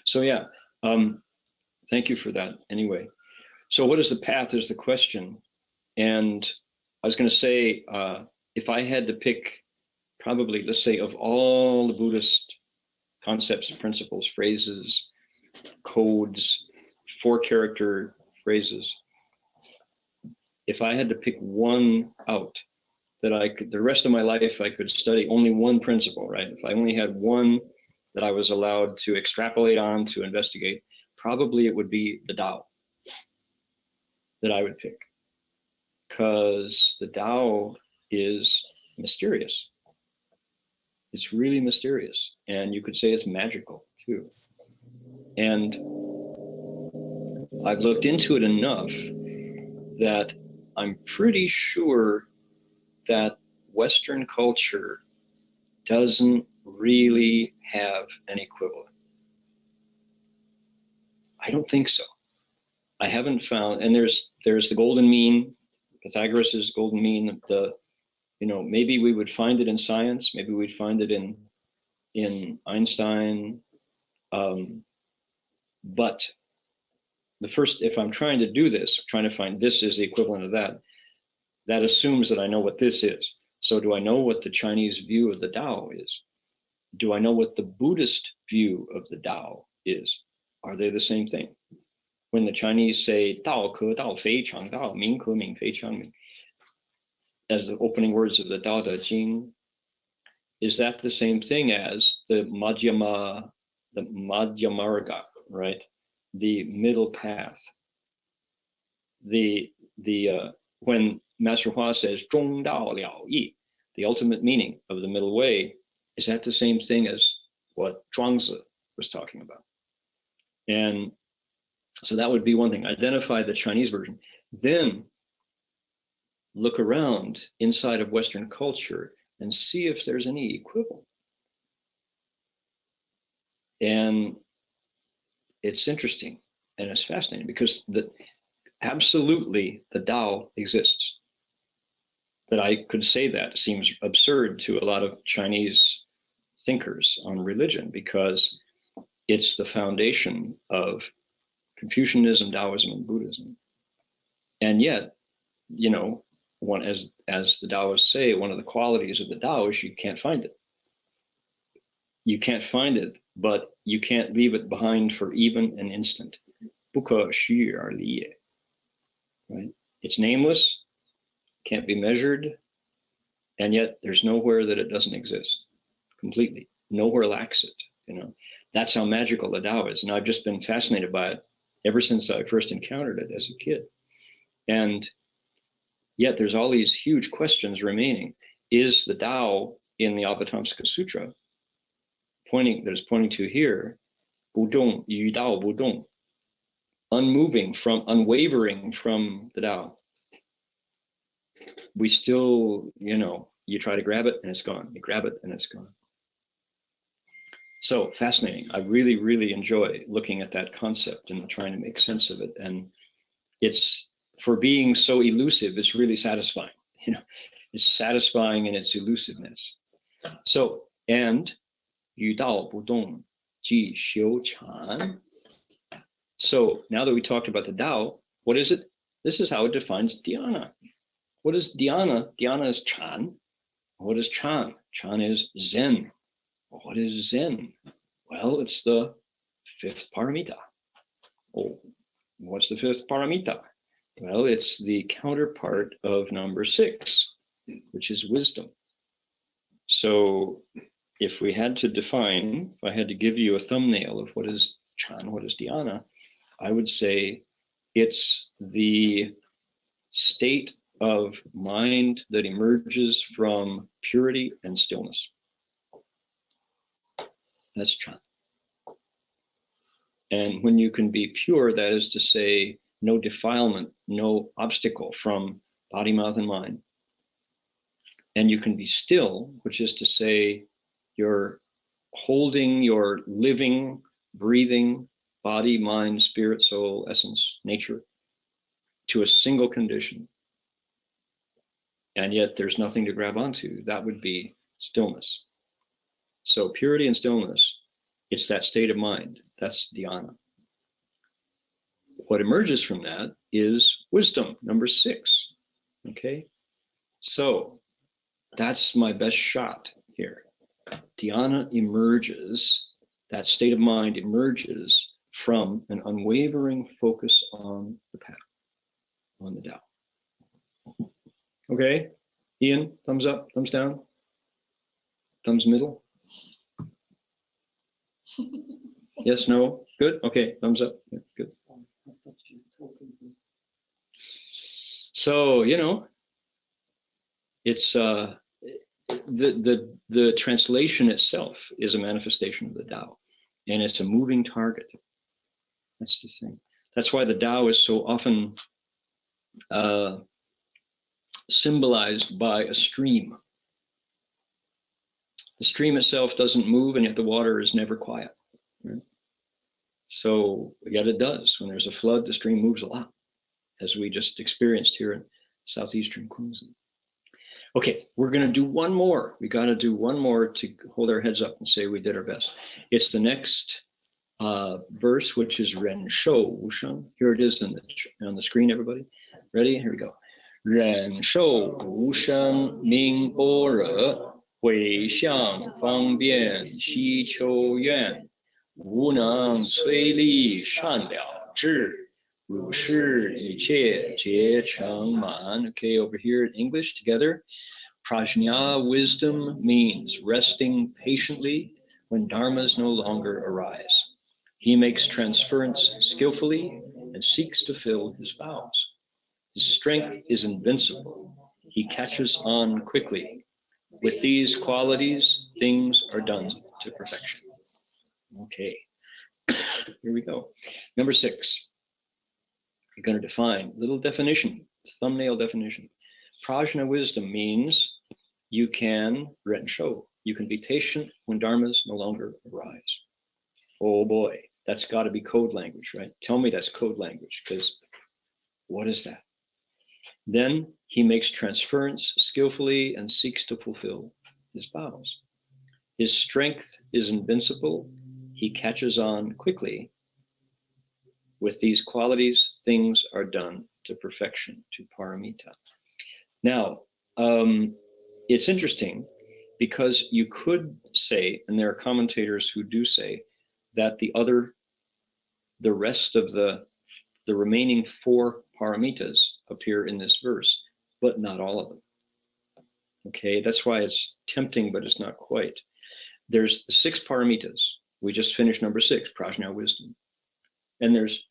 So yeah, thank you for that. Anyway, so what is the path is the question. And I was going to say, if I had to pick probably, let's say, of all the Buddhist concepts, principles, phrases, codes, 4-character phrases, if I had to pick one out that I could, the rest of my life, I could study only one principle, right? If I only had one that I was allowed to extrapolate on, to investigate, probably it would be the Tao that I would pick. Because the Tao is mysterious. It's really mysterious. And you could say it's magical too. And I've looked into it enough that I'm pretty sure that Western culture doesn't really have an equivalent. I don't think so. I haven't found, and there's the golden mean, Pythagoras' golden mean, maybe we would find it in science, maybe we'd find it in Einstein, but the first, if I'm trying to do this, trying to find this is the equivalent of that, that assumes that I know what this is. So do I know what the Chinese view of the Tao is? Do I know what the Buddhist view of the Tao is? Are they the same thing? When the Chinese say Tao ke Tao fei chang Tao, Ming ke Ming fei chang Ming, as the opening words of the Tao Te Ching, is that the same thing as the Madhyamarga, right? The middle path. When Master Hua says Zhong Dao Liao Yi, the ultimate meaning of the middle way, is that the same thing as what Zhuangzi was talking about? And so that would be one thing. Identify the Chinese version, then look around inside of Western culture and see if there's any equivalent. And it's interesting and it's fascinating because absolutely the Tao exists. That I could say that seems absurd to a lot of Chinese thinkers on religion because it's the foundation of Confucianism, Taoism, and Buddhism. And yet, one, as the Taoists say, one of the qualities of the Tao is you can't find it. You can't find it, but you can't leave it behind for even an instant. 不可虚而离也. Right? It's nameless, can't be measured, and yet there's nowhere that it doesn't exist completely. Nowhere lacks it. That's how magical the Tao is. And I've just been fascinated by it ever since I first encountered it as a kid. And yet there's all these huge questions remaining. Is the Tao in the Avatamsaka Sutra pointing to here, 不动于道不动, unwavering from the Tao? We still, you try to grab it and it's gone. You grab it and it's gone. So fascinating. I really, really enjoy looking at that concept and trying to make sense of it. And it's, for being so elusive, it's really satisfying. It's satisfying in its elusiveness. So, and 于道不动即修禅. So now that we talked about the Tao, what is it? This is how it defines Dhyana. What is Dhyana? Dhyana is Chan. What is Chan? Chan is Zen. What is Zen? Well, it's the 5th paramita. Oh, what's the 5th paramita? Well, it's the counterpart of number 6, which is wisdom. So if we had to define, if I had to give you a thumbnail of what is Chan, what is Dhyana, I would say it's the state of mind that emerges from purity and stillness. That's Chan. And when you can be pure, that is to say, no defilement, no obstacle from body, mouth, and mind. And you can be still, which is to say, you're holding your living, breathing body, mind, spirit, soul, essence, nature, to a single condition. And yet there's nothing to grab onto. That would be stillness. So purity and stillness, it's that state of mind. That's dhyana. What emerges from that is wisdom, number 6. Okay, so that's my best shot here. Dhyana emerges, that state of mind emerges from an unwavering focus on the path, on the Tao. Okay, Ian, thumbs up, thumbs down, thumbs middle. Yes, no, good. Okay, thumbs up. Yeah, good. So it's the translation itself is a manifestation of the Tao, and it's a moving target. That's the thing. That's why the Tao is so often symbolized by a stream. The stream itself doesn't move, and yet the water is never quiet. Right? So yet it does. When there's a flood, the stream moves a lot, as we just experienced here in southeastern Queensland. Okay, we're going to do one more. We got to do one more to hold our heads up and say we did our best. It's the next verse, which is Ren Shou Wusheng. Here it is on the screen, everybody. Ready? Here we go. Ren Shou Wusheng Ming Bo Re Hui Xiang Fang Bian Xi Qiu Yuan Wu Neng Cui Li Shan Liao Zhi Ru Shi Yi Jie Jie Cheng Man. Okay, over here in English together. Prajna wisdom means resting patiently when dharmas no longer arise. He makes transference skillfully and seeks to fill his vows. His strength is invincible. He catches on quickly. With these qualities, things are done to perfection. Okay, here we go. Number 6. You're going to define little definition, thumbnail definition. Prajna wisdom means you can ren shou. You can be patient when dharmas no longer arise. Oh boy, that's got to be code language, right? Tell me that's code language, because what is that? Then he makes transference skillfully and seeks to fulfill his vows. His strength is invincible. He catches on quickly. With these qualities, things are done to perfection, to paramita. Now, it's interesting because you could say, and there are commentators who do say, that the rest of the remaining 4 paramitas appear in this verse, but not all of them. Okay, that's why it's tempting, but it's not quite. There's 6 paramitas. We just finished number 6, prajna wisdom. And there's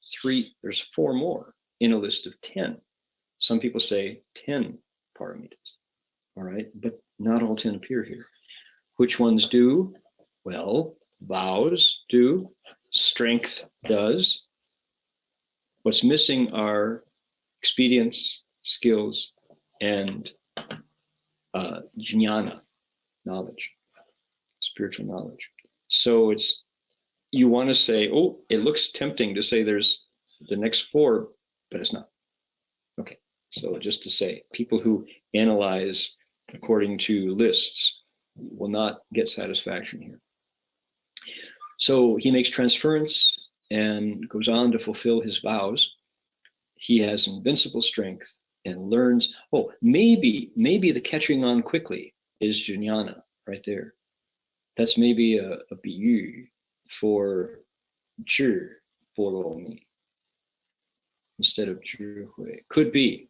4 more in a list of 10. Some people say 10 paramitas. All right, but not all 10 appear here. Which ones do? Well, vows do, strength does. What's missing are expedience, skills, and jnana, knowledge, spiritual knowledge. So you want to say, oh, it looks tempting to say there's the next 4, but it's not. Okay, so just to say, people who analyze according to lists will not get satisfaction here. So he makes transference and goes on to fulfill his vows. He has invincible strength and learns. Oh, maybe the catching on quickly is jnana right there. That's maybe a biyu for zhi boromi instead of zhi hui. Could be.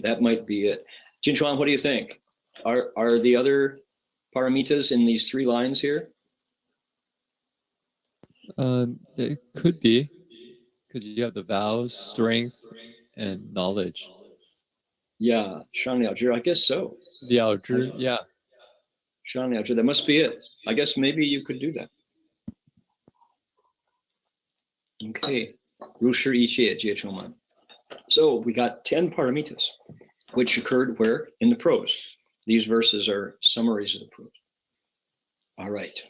That might be it. Jinchuan, what do you think? Are the other paramitas in these 3 lines here? It could be, because you have the vows, strength, and knowledge. Yeah, Shan Liao Zhi, I guess so. Liao Zhi, yeah. Shan Liao Zhi, that must be it. I guess maybe you could do that. Okay, Ru Shi Yi Jie Jie Cheng Man. So we got 10 paramitas, which occurred where? In the prose. These verses are summaries of the prose. All right.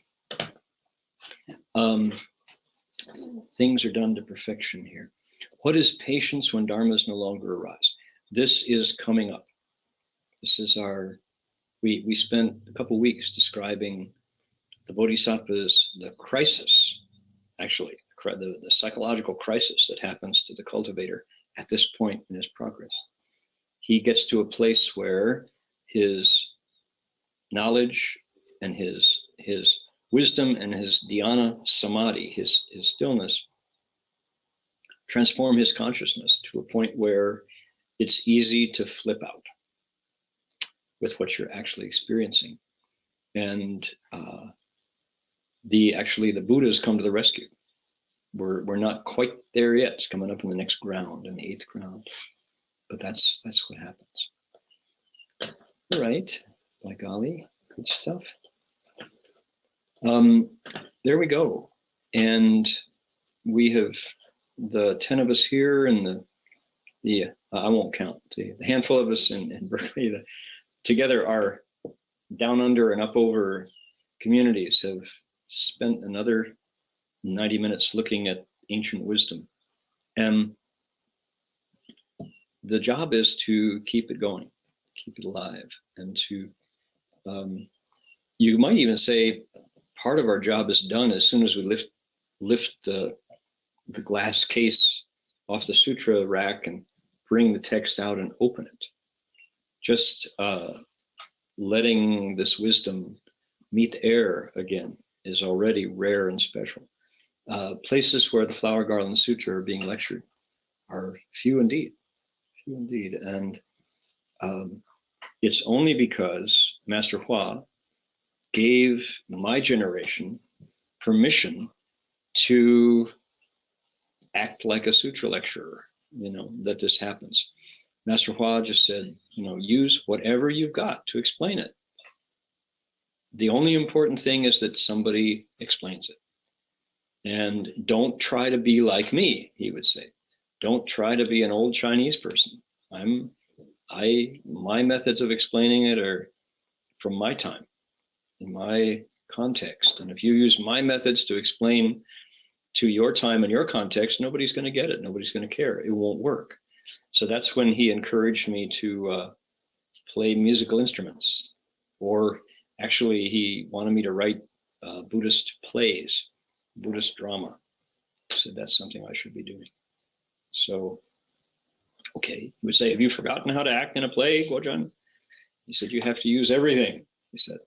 things are done to perfection here. What is patience when dharmas no longer arise? This is coming up. This is our, we spent a couple weeks describing the bodhisattva's, the crisis, actually, the psychological crisis that happens to the cultivator at this point in his progress. He gets to a place where his knowledge and his wisdom and his dhyana samadhi, his stillness, transform his consciousness to a point where it's easy to flip out with what you're actually experiencing. And the Buddhas come to the rescue. We're not quite there yet. It's coming up in the next ground, in the 8th ground. But that's what happens. All right, by golly, good stuff. There we go. And we have the 10 of us here, and the I won't count, the handful of us in Berkeley, together our down under and up over communities have spent another 90 minutes looking at ancient wisdom. And the job is to keep it going, keep it alive, and to, you might even say part of our job is done as soon as we lift the glass case off the sutra rack and bring the text out and open it. Just letting this wisdom meet the air again is already rare and special. Places where the Flower Garland Sutra are being lectured are few indeed, and it's only because Master Hua gave my generation permission to act like a sutra lecturer, that this happens. Master Hua just said, use whatever you've got to explain it. The only important thing is that somebody explains it. And don't try to be like me, he would say. Don't try to be an old Chinese person. My methods of explaining it are from my time, in my context. And if you use my methods to explain to your time and your context, nobody's going to get it. Nobody's going to care. It won't work. So that's when he encouraged me to play musical instruments, or actually he wanted me to write Buddhist plays, Buddhist drama. So that's something I should be doing. So, okay, he would say, have you forgotten how to act in a play, Guojan? He said, you have to use everything, he said.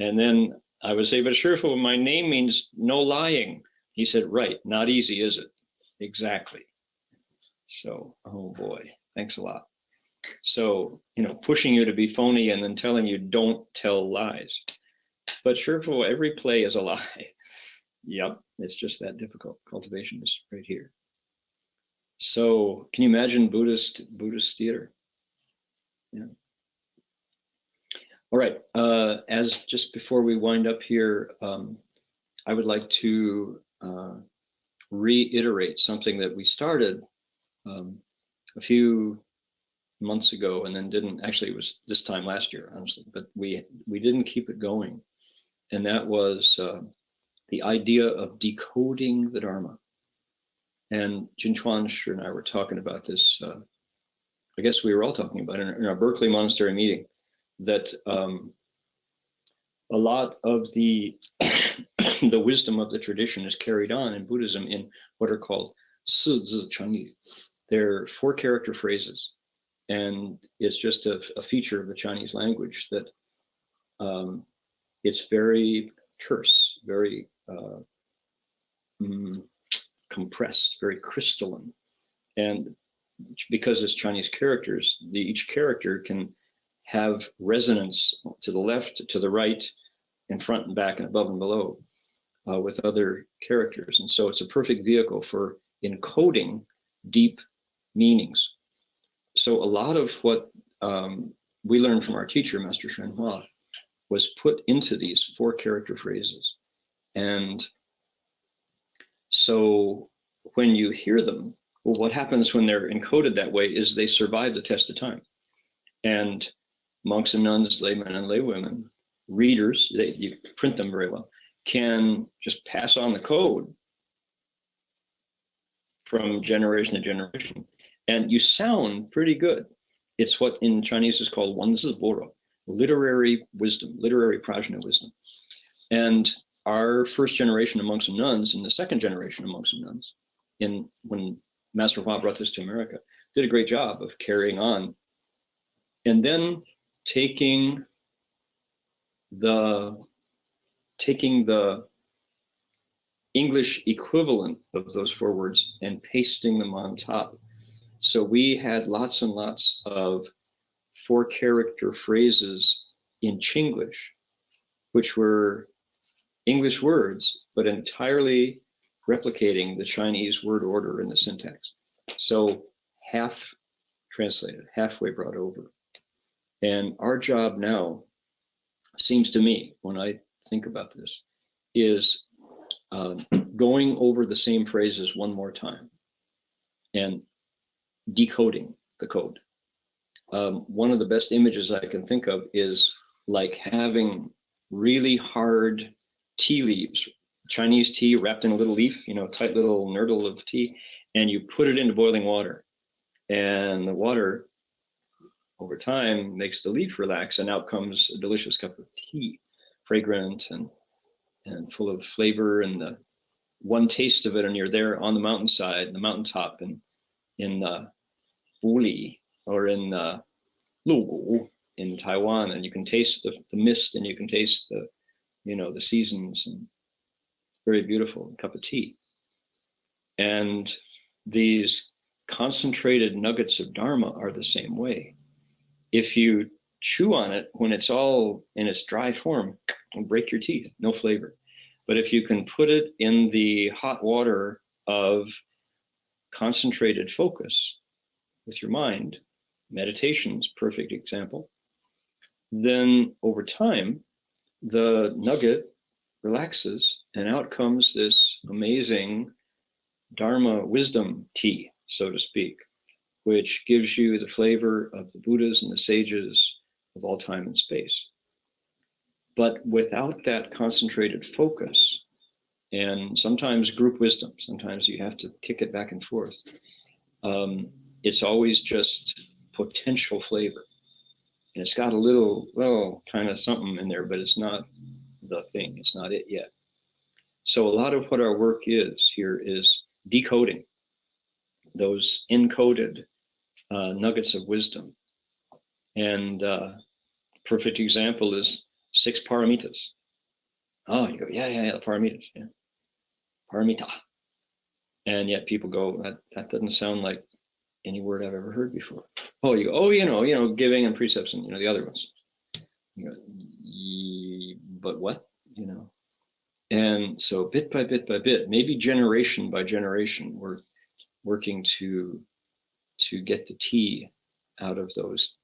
And then I would say, but Shifu, my name means no lying. He said, right, not easy, is it? Exactly. So, oh boy, thanks a lot. So, pushing you to be phony and then telling you don't tell lies. But Shifu, every play is a lie. Yep, it's just that difficult. Cultivation is right here. So, can you imagine Buddhist theater? Yeah. All right. As just before we wind up here, I would like to reiterate something that we started a few months ago, and then didn't. Actually, it was this time last year, honestly, but we didn't keep it going, and that was the idea of decoding the Dharma. And Jinchuan and I were talking about this. I guess we were all talking about it in our Berkeley Monastery meeting, that a lot of the the wisdom of the tradition is carried on in Buddhism in what are called Si Zi Chengyu. They're 4-character phrases, and it's just a feature of the Chinese language that it's very terse, very compressed, very crystalline. And because it's Chinese characters, each character can have resonance to the left, to the right, in front and back, and above and below with other characters. And so it's a perfect vehicle for encoding deep meanings. So a lot of what we learned from our teacher, Master Shen Hua, was put into these 4-character phrases. And so when you hear them, well, what happens when they're encoded that way is they survive the test of time. And monks and nuns, laymen and laywomen, readers, you print them very well, can just pass on the code from generation to generation, and you sound pretty good. It's what in Chinese is called Wanzi Boro, literary wisdom, literary prajna wisdom. And our first generation of monks and nuns and the second generation of monks and nuns, when Master Hua brought this to America, did a great job of carrying on, and then taking the English equivalent of those 4 words and pasting them on top. So we had lots and lots of 4-character phrases in Chinglish, which were English words, but entirely replicating the Chinese word order in the syntax. So half translated, halfway brought over. And our job now, seems to me, when I think about this, is going over the same phrases one more time and decoding the code. One of the best images I can think of is like having really hard tea leaves, Chinese tea wrapped in a little leaf, you know, tight little nurdle of tea, and you put it into boiling water. And the water, over time, makes the leaf relax, and out comes a delicious cup of tea, fragrant and full of flavor. And the one taste of it, and you're there on the mountainside, the mountaintop, and in Buli or in Lugu in Taiwan, and you can taste the mist, and you can taste the, you know, the seasons, and very beautiful cup of tea. And these concentrated nuggets of dharma are the same way. If you chew on it when it's all in its dry form, it'll break your teeth, no flavor. But if you can put it in the hot water of concentrated focus with your mind, meditation's perfect example, then over time, the nugget relaxes and out comes this amazing dharma wisdom tea, so to speak, which gives you the flavor of the Buddhas and the sages of all time and space. But without that concentrated focus, and sometimes group wisdom, sometimes you have to kick it back and forth, it's always just potential flavor. And it's got a little, well, kind of something in there, but it's not the thing, it's not it yet. So a lot of what our work is here is decoding those encoded nuggets of wisdom. And perfect example is 6 paramitas. Oh, you go, yeah, the paramitas, yeah. Paramita. And yet people go, that doesn't sound like any word I've ever heard before. Oh, you go, oh, you know, giving and precepts and, you know, the other ones. You go, but what, you know? And so bit by bit by bit, maybe generation by generation, we're working to get the tea out of those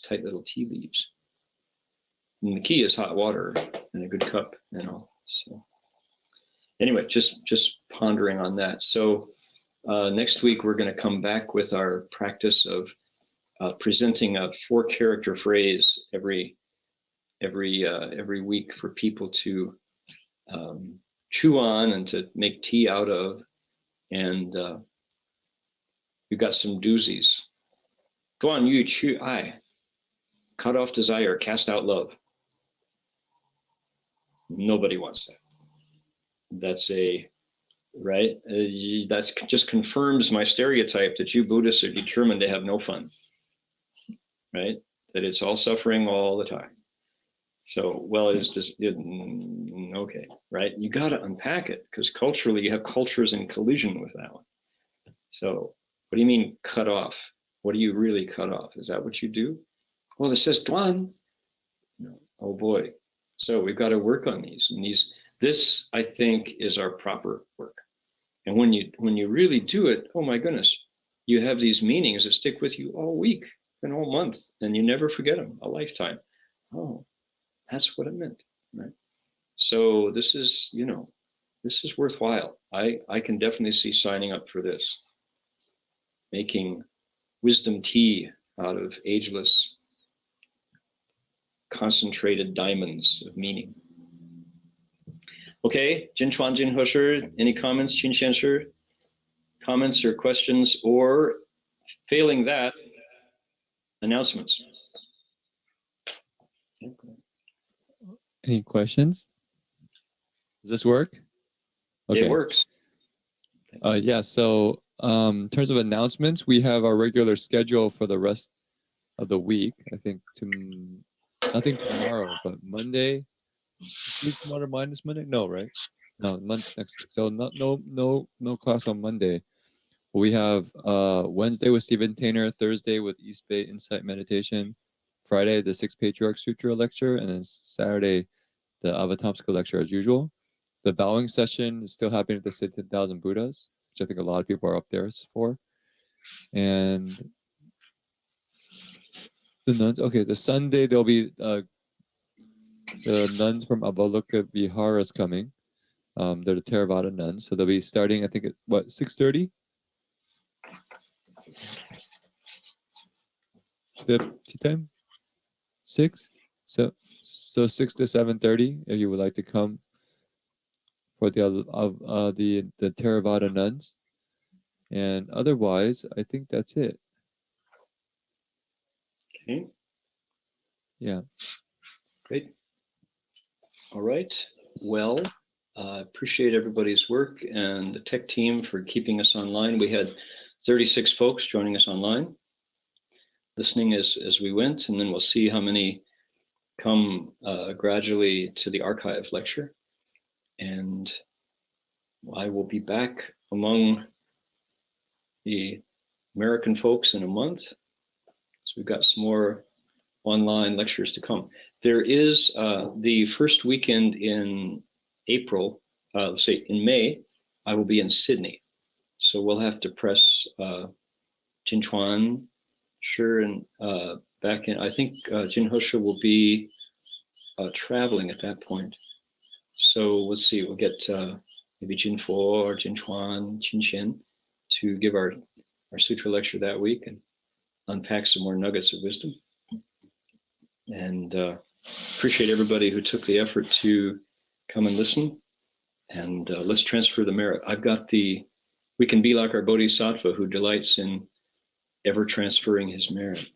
tight little tea leaves. And the key is hot water and a good cup, you know. So anyway, just pondering on that. So next week we're going to come back with our practice of presenting a 4-character phrase every week for people to chew on and to make tea out of. And we've got some doozies. Go on, you chew, cut off desire, cast out love. Nobody wants that. That's right? That just confirms my stereotype that you Buddhists are determined to have no fun, right? That it's all suffering all the time. So, well, it's just, okay, right? You got to unpack it, because culturally you have cultures in collision with that one. So what do you mean cut off? What do you really cut off? Is that what you do? Well, it says Duan. No. Oh boy. So we've got to work on these, and this I think is our proper work. And when you really do it, oh my goodness, you have these meanings that stick with you all week and all month, and you never forget them, a lifetime. Oh, that's what it meant, right? So this is, this is worthwhile. I can definitely see signing up for this, making wisdom tea out of ageless, concentrated diamonds of meaning. Okay, Jin Chuan, Jin He Shi, any comments, Qin Xian Shi? comments or questions, or failing that, announcements? Any questions? Does this work? It works. Yeah, so in terms of announcements, we have our regular schedule for the rest of the week. I think nothing tomorrow, but Monday. Week tomorrow minus Monday? No, right? No, month's next week. So no class on Monday. We have Wednesday with Stephen Tainer, Thursday with East Bay Insight Meditation, Friday the Sixth Patriarch Sutra lecture, and then Saturday the Avatamsaka lecture as usual. The bowing session is still happening at the 10,000 Buddhas, which I think a lot of people are up there for. And the nuns, okay, the Sunday there'll be the nuns from Avalokita Vihara is coming. They're the Theravada nuns, so they'll be starting, I think, at what, 6:30? The tea time? 6? So 6 to 7:30, if you would like to come for the Theravada nuns. And otherwise, I think that's it. Okay. Yeah. Great. All right. Well, appreciate everybody's work and the tech team for keeping us online. We had 36 folks joining us online, listening as we went, and then we'll see how many come gradually to the archive lecture. And I will be back among the American folks in a month. So we've got some more online lectures to come. There is the first weekend in April, let's say in May, I will be in Sydney. So we'll have to press Jin Chuan, sure, and back in, I think Jin Hosha will be traveling at that point. So let's see, we'll get maybe Jin Fo or Jin Chuan, Qin Xian to give our sutra lecture that week and unpack some more nuggets of wisdom. And appreciate everybody who took the effort to come and listen. And let's transfer the merit. I've got we can be like our Bodhisattva who delights in ever transferring his merit.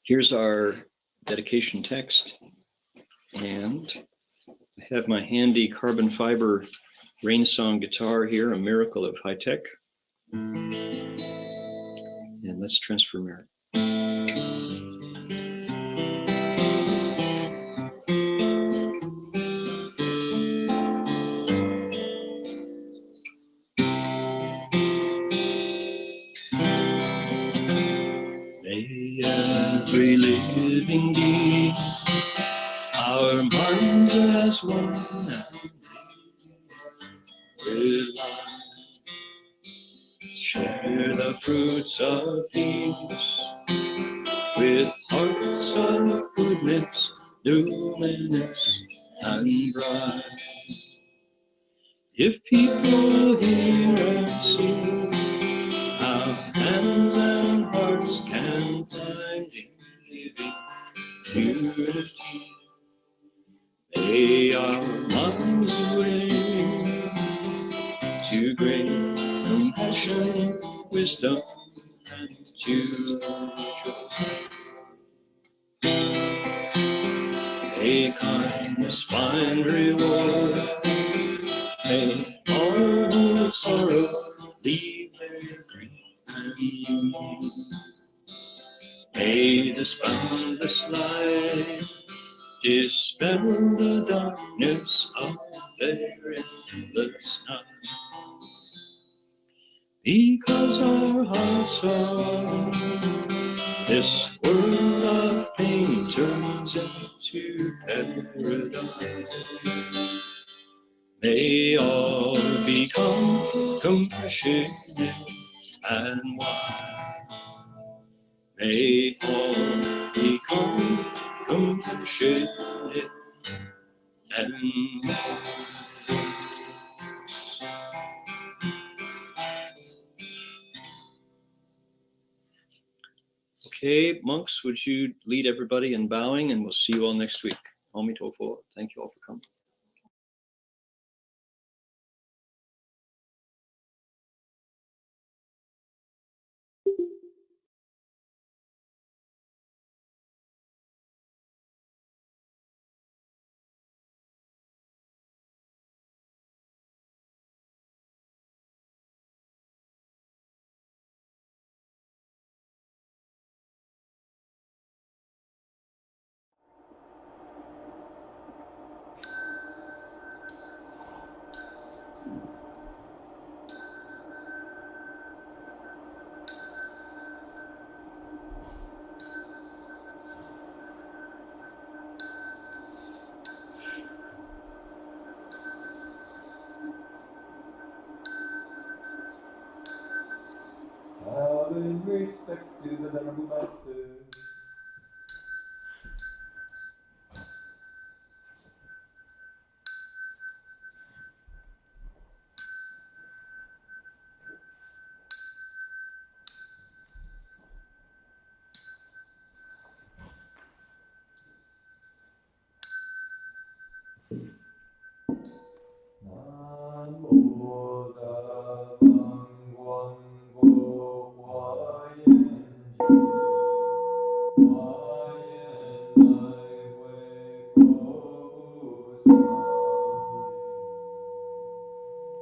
Here's our dedication text. And I have my handy carbon fiber rain song guitar here, a miracle of high tech. And let's transfer merit. May every living being, our minds as one, rely, share the fruits of peace with hearts of goodness, luminous and bright. If people hear and see how hands and hearts can find in living unity, may our minds bring to great compassion, wisdom, and to joy. May kindness find reward. May all who sorrow leave their grief and mourn. May this boundless light dispel the darkness of their endless night. Because our hearts are, this world of pain turns into paradise. May all become compassionate and wise. May all become compassionate and wise. Okay, monks, would you lead everybody in bowing, and we'll see you all next week. Aum Tofo. Thank you all for coming. tak kiedy będę robił